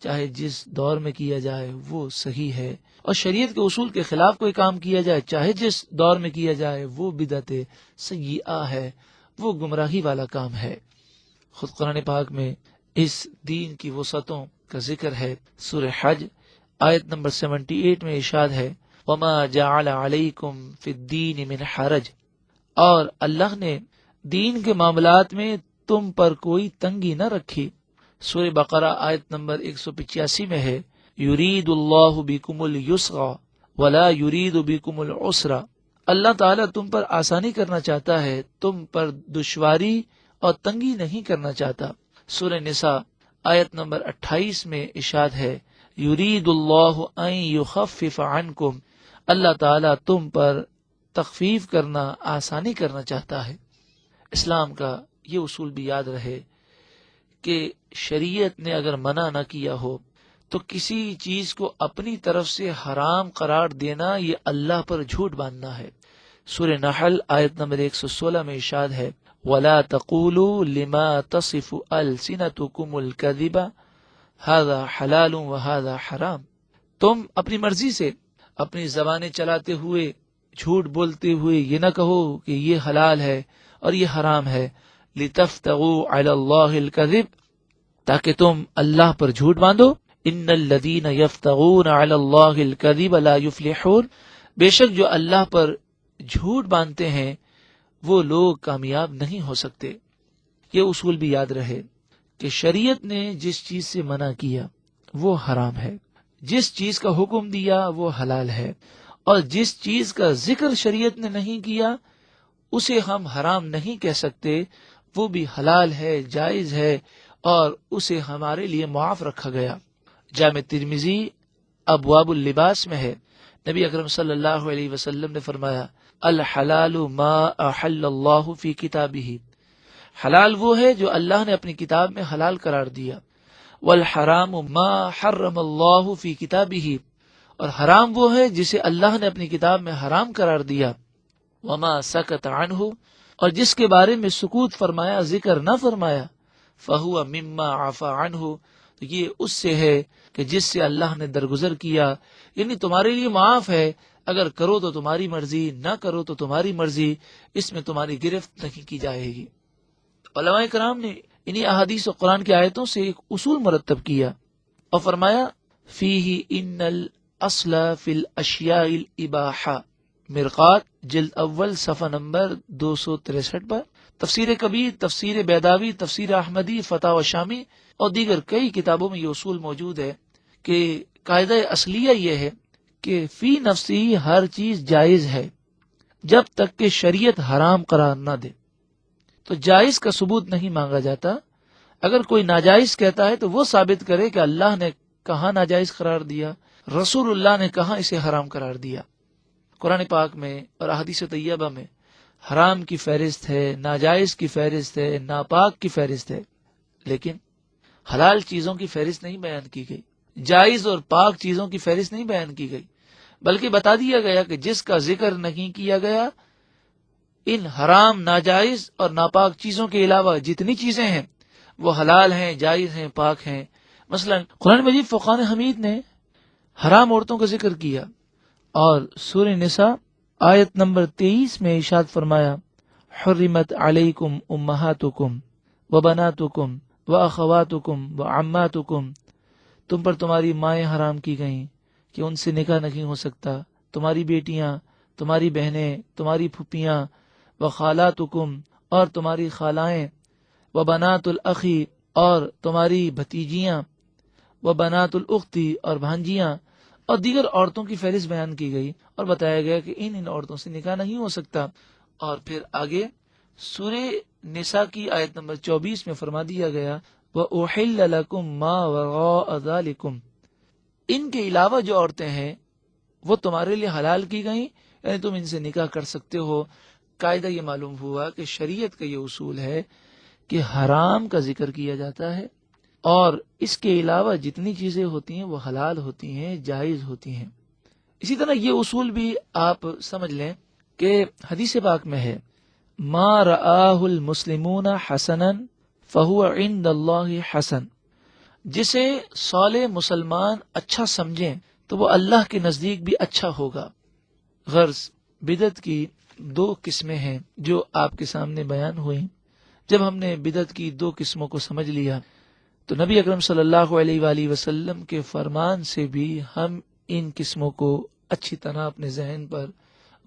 چاہے جس دور میں کیا جائے، وہ صحیح ہے، اور شریعت کے اصول کے خلاف کوئی کام کیا جائے، چاہے جس دور میں کیا جائے، وہ بدعت سیئہ ہے، وہ گمراہی والا کام ہے۔ خود قرآن پاک میں اس دین کی وسعتوں کا ذکر ہے۔ سورہ حج آیت نمبر 78 میں ارشاد ہے، وَمَا جَعَلَ عَلَيْكُمْ فِي الدِّينِ مِنْ حَرَجٍ، اور اللہ نے دین کے معاملات میں تم پر کوئی تنگی نہ رکھی۔ سورہ بقرہ آیت نمبر 185 میں ہے، یرید اللہ بکم الیسر ولا یرید بکم العسر، اللہ تعالیٰ تم پر آسانی کرنا چاہتا ہے، تم پر دشواری اور تنگی نہیں کرنا چاہتا۔ سورہ نساء آیت نمبر 28 میں ارشاد ہے، یرید اللہ ان یخفف عنکم، اللہ تعالیٰ تم پر تخفیف کرنا، آسانی کرنا چاہتا ہے۔ اسلام کا یہ اصول بھی یاد رہے کہ شریعت نے اگر منع نہ کیا ہو تو کسی چیز کو اپنی طرف سے حرام قرار دینا یہ اللہ پر جھوٹ باندھنا ہے۔ سورہ نحل آیت نمبر 116 میں ارشاد ہے، وَلَا تَقُولُوا لِمَا تَصِفُ أَلْسِنَتُكُمُ الْكَذِبَ هَذَا حَلَالٌ وَهَذَا حَرَامٌ، تم اپنی مرضی سے اپنی زبانیں چلاتے ہوئے، جھوٹ بولتے ہوئے یہ نہ کہو کہ یہ حلال ہے اور یہ حرام ہے، لِتَفْتَغُوا عَلَى اللَّهِ الْكَذِبَ، تاکہ تم اللہ پر جھوٹ باندھو۔ إِنَّ الَّذِينَ يَفْتَغُونَ عَلَى اللَّهِ الْكَذِبَ لَا يُفْلِحُونَ، بے شک جو اللہ پر جھوٹ باندھتے ہیں وہ لوگ کامیاب نہیں ہو سکتے۔ یہ اصول بھی یاد رہے کہ شریعت نے جس چیز سے منع کیا وہ حرام ہے، جس چیز کا حکم دیا وہ حلال ہے، اور جس چیز کا ذکر شریعت نے نہیں کیا اسے ہم حرام نہیں کہہ سکتے، وہ بھی حلال ہے، جائز ہے، اور اسے ہمارے لیے معاف رکھا گیا۔ جامع ترمذی ابواب اللباس میں ہے، نبی اکرم صلی اللہ علیہ وسلم نے فرمایا، الحلال ما احل اللہ فی کتابہ، حلال وہ ہے جو اللہ نے اپنی کتاب میں حلال قرار دیا، والحرام ما حرم اللہ فی کتابہ، اور حرام وہ ہے جسے اللہ نے اپنی کتاب میں حرام قرار دیا، وما سکت عنہ، اور جس کے بارے میں سکوت فرمایا، ذکر نہ فرمایا، فہو مما عفا عنہ، تو یہ اس سے ہے کہ جس سے اللہ نے درگزر کیا، یعنی تمہارے لیے معاف ہے، اگر کرو تو تمہاری مرضی، نہ کرو تو تمہاری مرضی، اس میں تمہاری گرفت نہیں کی جائے گی۔ علماء کرام نے انہی احادیث و قرآن کی آیتوں سے ایک اصول مرتب کیا اور فرمایا، فیہ ان الاصل فی الاشیاء الاباحہ، مرقات جلد اول صفحہ نمبر 263 پر، تفسیر کبیر، تفسیر بیداوی، تفسیر احمدی، فتح و شامی اور دیگر کئی کتابوں میں یہ اصول موجود ہے کہ قاعدہ اصلیہ یہ ہے کہ فی نفسی ہر چیز جائز ہے جب تک کہ شریعت حرام قرار نہ دے، تو جائز کا ثبوت نہیں مانگا جاتا۔ اگر کوئی ناجائز کہتا ہے تو وہ ثابت کرے کہ اللہ نے کہاں ناجائز قرار دیا، رسول اللہ نے کہاں اسے حرام قرار دیا۔ قرآن پاک میں اور احادیث طیبہ میں حرام کی فہرست ہے، ناجائز کی فہرست ہے، ناپاک کی فہرست ہے، لیکن حلال چیزوں کی فہرست نہیں بیان کی گئی، جائز اور پاک چیزوں کی فہرست نہیں بیان کی گئی، بلکہ بتا دیا گیا کہ جس کا ذکر نہیں کیا گیا، ان حرام، ناجائز اور ناپاک چیزوں کے علاوہ جتنی چیزیں ہیں وہ حلال ہیں، جائز ہیں، پاک ہیں۔ مثلا قرآن مجید فرقان حمید نے حرام عورتوں کا ذکر کیا، اور سورہ نساء آیت نمبر 23 میں ارشاد فرمایا، حرمت علیکم امہاتکم وبناتکم واخواتکم وعماتکم، تم پر تمہاری مائیں حرام کی گئیں کہ ان سے نکاح نہیں ہو سکتا، تمہاری بیٹیاں، تمہاری بہنیں، تمہاری پھپھیاں، وخالاتکم، اور تمہاری خالائیں، وبنات الاخی، اور تمہاری بھتیجیاں، وبنات الاختی، اور بھانجیاں، اور دیگر عورتوں کی فہرست بیان کی گئی اور بتایا گیا کہ ان عورتوں سے نکاح نہیں ہو سکتا۔ اور پھر آگے سورہ نساء کی آیت نمبر 24 میں فرما دیا گیا وَأُحِلَّ لَكُم مَّا وَرَاءَ ذَلِكُمْ، ان کے علاوہ جو عورتیں ہیں وہ تمہارے لیے حلال کی گئیں، یعنی تم ان سے نکاح کر سکتے ہو۔ قاعدہ یہ معلوم ہوا کہ شریعت کا یہ اصول ہے کہ حرام کا ذکر کیا جاتا ہے اور اس کے علاوہ جتنی چیزیں ہوتی ہیں وہ حلال ہوتی ہیں، جائز ہوتی ہیں۔ اسی طرح یہ اصول بھی آپ سمجھ لیں کہ حدیث پاک میں ہے ما رآہ المسلمون حسنا فہو عند اللہ حسن، جسے صالح مسلمان اچھا سمجھیں تو وہ اللہ کے نزدیک بھی اچھا ہوگا۔ غرض بدعت کی دو قسمیں ہیں جو آپ کے سامنے بیان ہوئیں۔ جب ہم نے بدعت کی دو قسموں کو سمجھ لیا تو نبی اکرم صلی اللہ علیہ وآلہ وسلم کے فرمان سے بھی ہم ان قسموں کو اچھی طرح اپنے ذہن پر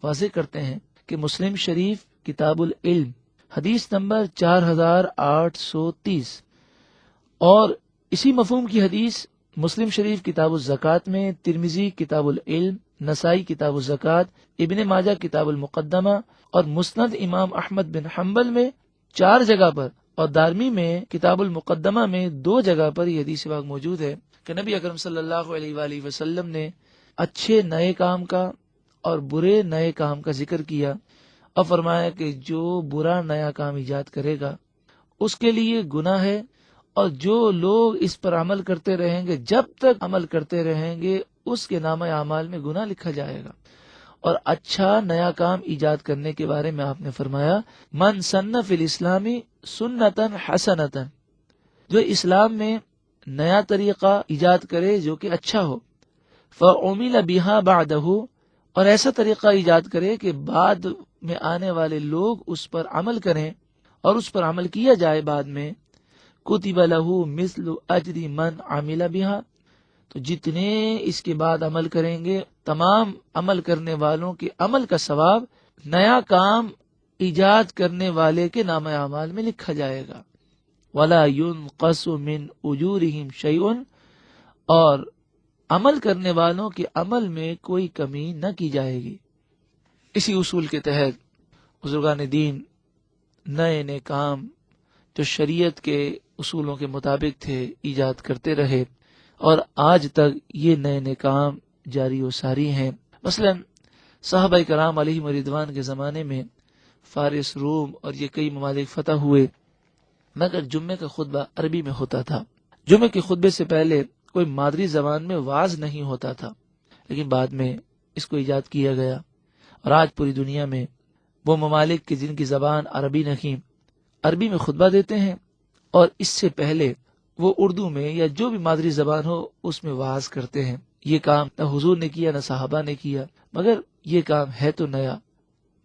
واضح کرتے ہیں کہ مسلم شریف کتاب العلم حدیث نمبر 4830 اور اسی مفہوم کی حدیث مسلم شریف کتاب الزکوٰۃ میں، ترمذی کتاب العلم، نسائی کتاب الزکوٰۃ، ابن ماجہ کتاب المقدمہ اور مسند امام احمد بن حنبل میں 4 جگہ پر اور دارمی میں کتاب المقدمہ میں 2 جگہ پر یہ حدیث پاک موجود ہے کہ نبی اکرم صلی اللہ علیہ وآلہ وسلم نے اچھے نئے کام کا اور برے نئے کام کا ذکر کیا اور فرمایا کہ جو برا نیا کام ایجاد کرے گا اس کے لیے گناہ ہے، اور جو لوگ اس پر عمل کرتے رہیں گے، جب تک عمل کرتے رہیں گے، اس کے نامہ اعمال میں گناہ لکھا جائے گا۔ اور اچھا نیا کام ایجاد کرنے کے بارے میں آپ نے فرمایا من سن فی الاسلامی سنتن حسنتن، جو اسلام میں نیا طریقہ ایجاد کرے جو کہ اچھا ہو، فعمل بہا بعدہ، اور ایسا طریقہ ایجاد کرے کہ بعد میں آنے والے لوگ اس پر عمل کریں اور اس پر عمل کیا جائے بعد میں، کتب لہ مثل اجر من عمل بہا، تو جتنے اس کے بعد عمل کریں گے تمام عمل کرنے والوں کے عمل کا ثواب نیا کام ایجاد کرنے والے کے نامہ اعمال میں لکھا جائے گا۔ ولا ينقص من اجورہم شیء، اور عمل کرنے والوں کے عمل میں کوئی کمی نہ کی جائے گی۔ اسی اصول کے تحت بزرگان دین نئے نئے کام جو شریعت کے اصولوں کے مطابق تھے ایجاد کرتے رہے اور آج تک یہ نئے نئے کام جاری و ساری ہیں۔ مثلا صحابہ کرام علیہم رضوان کے زمانے میں فارس، روم اور یہ کئی ممالک فتح ہوئے، مگر جمعے کا خطبہ عربی میں ہوتا تھا۔ جمعے کے خطبے سے پہلے کوئی مادری زبان میں واعظ نہیں ہوتا تھا، لیکن بعد میں اس کو ایجاد کیا گیا اور آج پوری دنیا میں وہ ممالک کی جن کی زبان عربی نہیں، عربی میں خطبہ دیتے ہیں، اور اس سے پہلے وہ اردو میں یا جو بھی مادری زبان ہو اس میں واعظ کرتے ہیں۔ یہ کام نہ حضور نے کیا نہ صحابہ نے کیا، مگر یہ کام ہے تو نیا،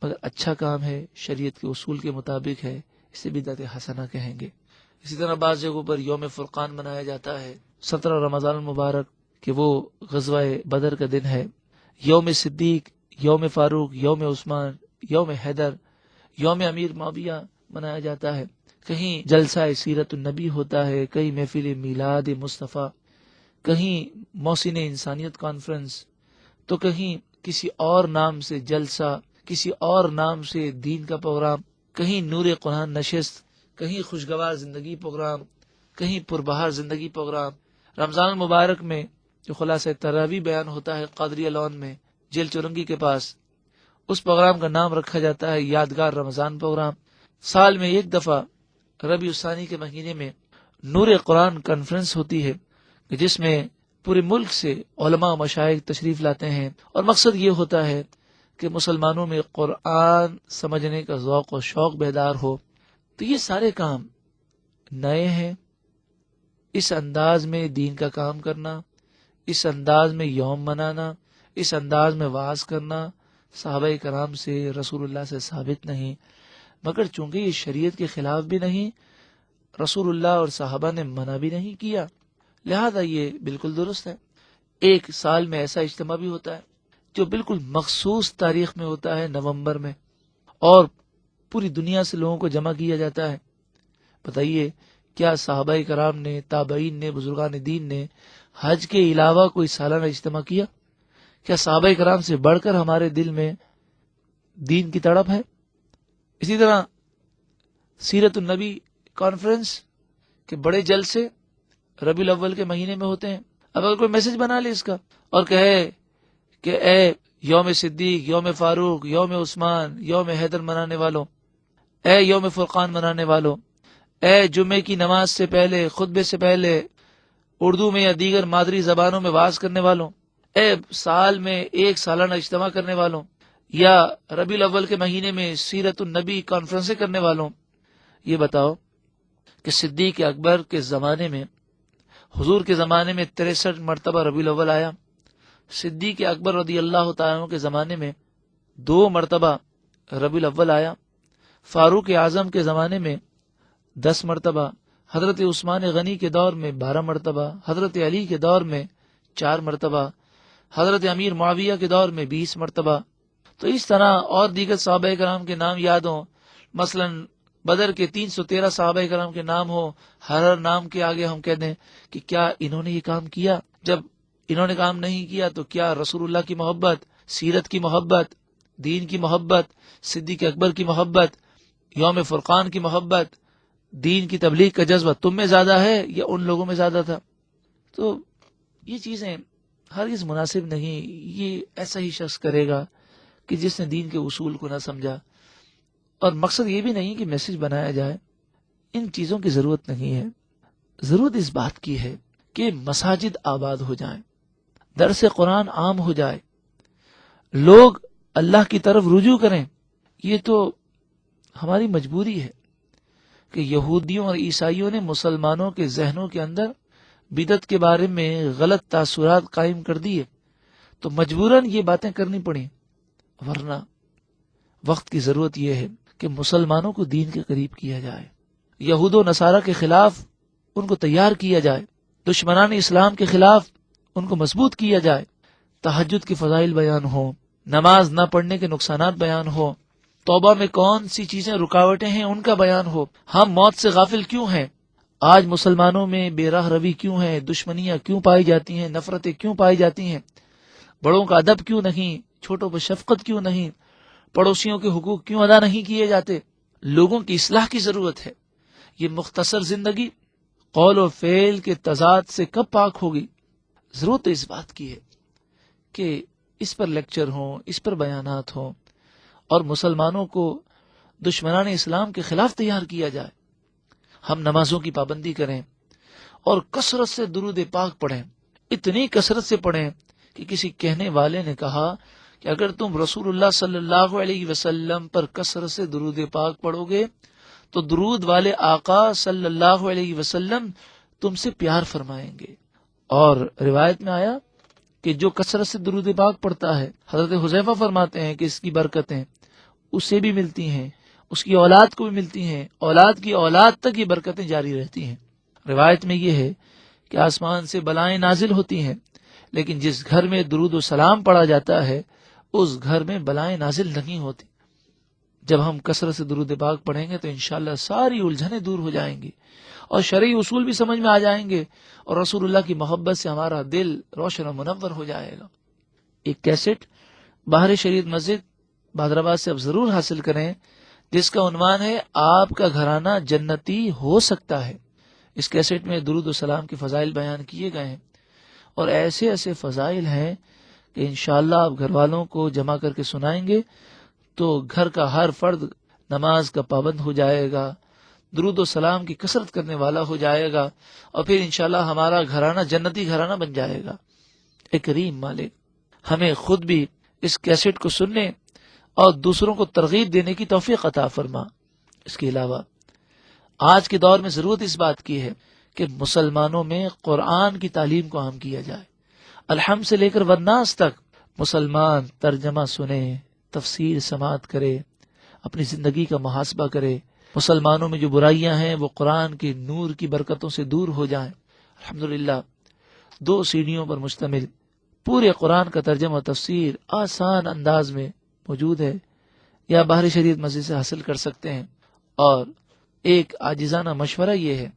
مگر اچھا کام ہے، شریعت کے اصول کے مطابق ہے، اسے بدعت حسنہ کہیں گے۔ اسی طرح بعض جگہوں پر یوم فرقان منایا جاتا ہے 17 رمضان المبارک، کہ وہ غزوہ بدر کا دن ہے۔ یوم صدیق، یوم فاروق، یوم عثمان، یوم حیدر، یوم امیر معاویہ منایا جاتا ہے۔ کہیں جلسہ سیرت النبی ہوتا ہے، کہیں محفل میلاد مصطفیٰ، کہیں محسن انسانیت کانفرنس، تو کہیں کسی اور نام سے جلسہ، کسی اور نام سے دین کا پروگرام، کہیں نور قرآن نشست، کہیں خوشگوار زندگی پروگرام، کہیں پربہار زندگی پروگرام۔ رمضان المبارک میں جو خلاصہ تراویح بیان ہوتا ہے قادریہ لون میں جیل چورنگی کے پاس، اس پروگرام کا نام رکھا جاتا ہے یادگار رمضان پروگرام۔ سال میں ایک دفعہ ربیع الثانی کے مہینے میں نور قرآن کانفرنس ہوتی ہے، جس میں پورے ملک سے علماء و مشائخ تشریف لاتے ہیں، اور مقصد یہ ہوتا ہے کہ مسلمانوں میں قرآن سمجھنے کا ذوق و شوق بیدار ہو۔ تو یہ سارے کام نئے ہیں۔ اس انداز میں دین کا کام کرنا، اس انداز میں یوم منانا، اس انداز میں وعظ کرنا صحابہ کرام سے، رسول اللہ سے ثابت نہیں، مگر چونکہ یہ شریعت کے خلاف بھی نہیں، رسول اللہ اور صحابہ نے منع بھی نہیں کیا، لہذا یہ بالکل درست ہے۔ ایک سال میں ایسا اجتماع بھی ہوتا ہے جو بالکل مخصوص تاریخ میں ہوتا ہے، نومبر میں، اور پوری دنیا سے لوگوں کو جمع کیا جاتا ہے۔ بتائیے کیا صحابہ کرام نے، تابعین نے، بزرگان دین نے حج کے علاوہ کوئی سالانہ اجتماع کیا؟ کیا صحابہ کرام سے بڑھ کر ہمارے دل میں دین کی تڑپ ہے؟ اسی طرح سیرت النبی کانفرنس کے بڑے جلسے ربیع الاول کے مہینے میں ہوتے ہیں. اب اگر کوئی میسج بنا لے اس کا اور کہے کہ اے یوم صدیق، یوم فاروق، یوم عثمان، یوم حیدر منانے والوں، اے یوم فرقان منانے والوں، اے جمعے کی نماز سے پہلے، خطبے سے پہلے اردو میں یا دیگر مادری زبانوں میں واز کرنے والوں، اے سال میں ایک سالانہ اجتماع کرنے والوں، یا ربیع الاول کے مہینے میں سیرت النبی کانفرنسیں کرنے والوں، یہ بتاؤ کہ صدیق اکبر کے زمانے میں، حضور کے زمانے میں 63 مرتبہ ربیع الاول آیا. صدیق اکبر رضی اللہ تعالیٰ عنہ کے زمانے میں 2 مرتبہ ربیع الاول آیا. فاروق اعظم کے زمانے میں 10 مرتبہ، حضرت عثمان غنی کے دور میں 12 مرتبہ، حضرت علی کے دور میں 4 مرتبہ، حضرت امیر معاویہ کے دور میں 20 مرتبہ. تو اس طرح اور دیگر صحابہ کرام کے نام یاد ہوں، مثلا بدر کے 313 صحابہ کرام کے نام ہو، ہر نام کے آگے ہم کہہ دیں کہ کیا انہوں نے یہ کام کیا؟ جب انہوں نے کام نہیں کیا تو کیا رسول اللہ کی محبت، سیرت کی محبت، دین کی محبت، صدیق اکبر کی محبت، یوم فرقان کی محبت، دین کی تبلیغ کا جذبہ تم میں زیادہ ہے یا ان لوگوں میں زیادہ تھا؟ تو یہ چیزیں ہرگز مناسب نہیں. یہ ایسا ہی شخص کرے گا کہ جس نے دین کے اصول کو نہ سمجھا. اور مقصد یہ بھی نہیں کہ میسج بنایا جائے، ان چیزوں کی ضرورت نہیں ہے. ضرورت اس بات کی ہے کہ مساجد آباد ہو جائیں، درس قرآن عام ہو جائے، لوگ اللہ کی طرف رجوع کریں. یہ تو ہماری مجبوری ہے کہ یہودیوں اور عیسائیوں نے مسلمانوں کے ذہنوں کے اندر بدعت کے بارے میں غلط تاثرات قائم کر دیے، تو مجبوراً یہ باتیں کرنی پڑیں. ورنہ وقت کی ضرورت یہ ہے کہ مسلمانوں کو دین کے قریب کیا جائے، یہود و نصارہ کے خلاف ان کو تیار کیا جائے، دشمنان اسلام کے خلاف ان کو مضبوط کیا جائے. تہجد کے فضائل بیان ہوں، نماز نہ پڑھنے کے نقصانات بیان ہوں، توبہ میں کون سی چیزیں رکاوٹیں ہیں ان کا بیان ہو. ہم موت سے غافل کیوں ہیں؟ آج مسلمانوں میں بے راہ روی کیوں ہے؟ دشمنیاں کیوں پائی جاتی ہیں؟ نفرتیں کیوں پائی جاتی ہیں؟ بڑوں کا ادب کیوں نہیں؟ چھوٹوں پر شفقت کیوں نہیں؟ پڑوسیوں کے حقوق کیوں ادا نہیں کیے جاتے؟ لوگوں کی اصلاح کی ضرورت ہے. یہ مختصر زندگی قول و فعل کے تضاد سے کب پاک ہوگی؟ ضرورت اس بات کی ہے کہ اس پر لیکچر ہوں، اس پر بیانات ہوں، اور مسلمانوں کو دشمنان اسلام کے خلاف تیار کیا جائے. ہم نمازوں کی پابندی کریں اور کثرت سے درود پاک پڑھیں، اتنی کثرت سے پڑھیں کہ کسی کہنے والے نے کہا کہ اگر تم رسول اللہ صلی اللہ علیہ وسلم پر کثرت سے درود پاک پڑھو گے تو درود والے آقا صلی اللہ علیہ وسلم تم سے پیار فرمائیں گے. اور روایت میں آیا کہ جو کثرت سے درود پاک پڑھتا ہے، حضرت حذیفہ فرماتے ہیں کہ اس کی برکتیں اسے بھی ملتی ہیں، اس کی اولاد کو بھی ملتی ہیں، اولاد کی اولاد تک یہ برکتیں جاری رہتی ہیں. روایت میں یہ ہے کہ آسمان سے بلائیں نازل ہوتی ہیں، لیکن جس گھر میں درود و سلام پڑھا جاتا ہے اس گھر میں بلائیں نازل نہیں ہوتی. جب ہم کثرت سے درود پاک پڑھیں گے تو انشاءاللہ ساری الجھنیں دور ہو جائیں گی اور شرعی اصول بھی سمجھ میں آ جائیں گے، اور رسول اللہ کی محبت سے ہمارا دل روشن و منور ہو جائے گا. ایک کیسٹ باہر شریعت مسجد بہادرآباد سے اب ضرور حاصل کریں، جس کا عنوان ہے آپ کا گھرانہ جنتی ہو سکتا ہے. اس کیسٹ میں درود و سلام کے فضائل بیان کیے گئے ہیں، اور ایسے ایسے فضائل ہیں کہ انشاءاللہ آپ گھر والوں کو جمع کر کے سنائیں گے تو گھر کا ہر فرد نماز کا پابند ہو جائے گا، درود و سلام کی کثرت کرنے والا ہو جائے گا، اور پھر انشاءاللہ ہمارا گھرانہ جنتی گھرانہ بن جائے گا. اے کریم مالک، ہمیں خود بھی اس کیسٹ کو سننے اور دوسروں کو ترغیب دینے کی توفیق عطا فرما. اس کے علاوہ آج کے دور میں ضرورت اس بات کی ہے کہ مسلمانوں میں قرآن کی تعلیم کو عام کیا جائے. الحمد سے لے کر والناس تک مسلمان ترجمہ سنے، تفسیر سماعت کرے، اپنی زندگی کا محاسبہ کرے. مسلمانوں میں جو برائیاں ہیں وہ قرآن کے نور کی برکتوں سے دور ہو جائیں. الحمدللہ 2 سیڑھیوں پر مشتمل پورے قرآن کا ترجمہ و تفسیر آسان انداز میں موجود ہے، یا باہر شریعت مسجد سے حاصل کر سکتے ہیں. اور ایک عاجزانہ مشورہ یہ ہے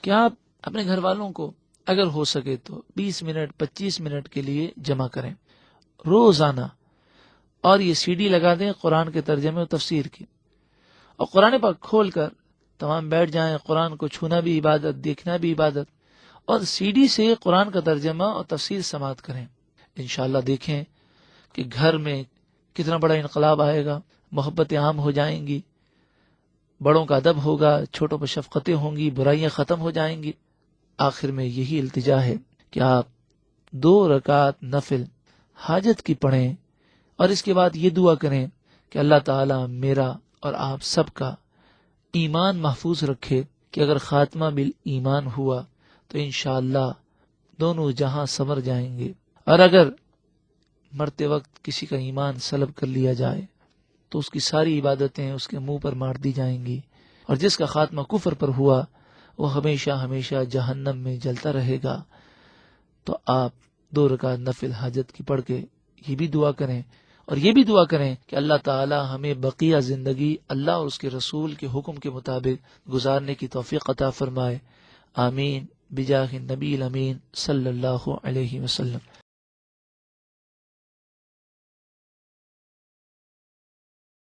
کہ آپ اپنے گھر والوں کو اگر ہو سکے تو 20 منٹ 25 منٹ کے لیے جمع کریں روزانہ، اور یہ CD لگا دیں قرآن کے ترجمے و تفسیر کی، اور قرآن پاک کھول کر تمام بیٹھ جائیں، قرآن کو چھونا بھی عبادت، دیکھنا بھی عبادت، اور سی ڈی سے قرآن کا ترجمہ اور تفسیر سماعت کریں۔ انشاءاللہ دیکھیں کہ گھر میں کتنا بڑا انقلاب آئے گا، محبتیں عام ہو جائیں گی، بڑوں کا ادب ہوگا، چھوٹوں پر شفقتیں ہوں گی، برائیاں ختم ہو جائیں گی۔ آخر میں یہی التجا ہے کہ آپ 2 رکعت نفل حاجت کی پڑھیں، اور اس کے بعد یہ دعا کریں کہ اللہ تعالی میرا اور آپ سب کا ایمان محفوظ رکھے، کہ اگر خاتمہ بالایمان ہوا تو انشاءاللہ دونوں جہاں سنور جائیں گے، اور اگر مرتے وقت کسی کا ایمان سلب کر لیا جائے تو اس کی ساری عبادتیں اس کے منہ پر مار دی جائیں گی، اور جس کا خاتمہ کفر پر ہوا وہ ہمیشہ ہمیشہ جہنم میں جلتا رہے گا۔ تو آپ 2 رکعت نفل حاجت کی پڑھ کے یہ بھی دعا کریں، اور یہ بھی دعا کریں کہ اللہ تعالی ہمیں بقیہ زندگی اللہ اور اس کے رسول کے حکم کے مطابق گزارنے کی توفیق عطا فرمائے۔ آمین بجاہ النبی الامین صلی اللہ علیہ وسلم۔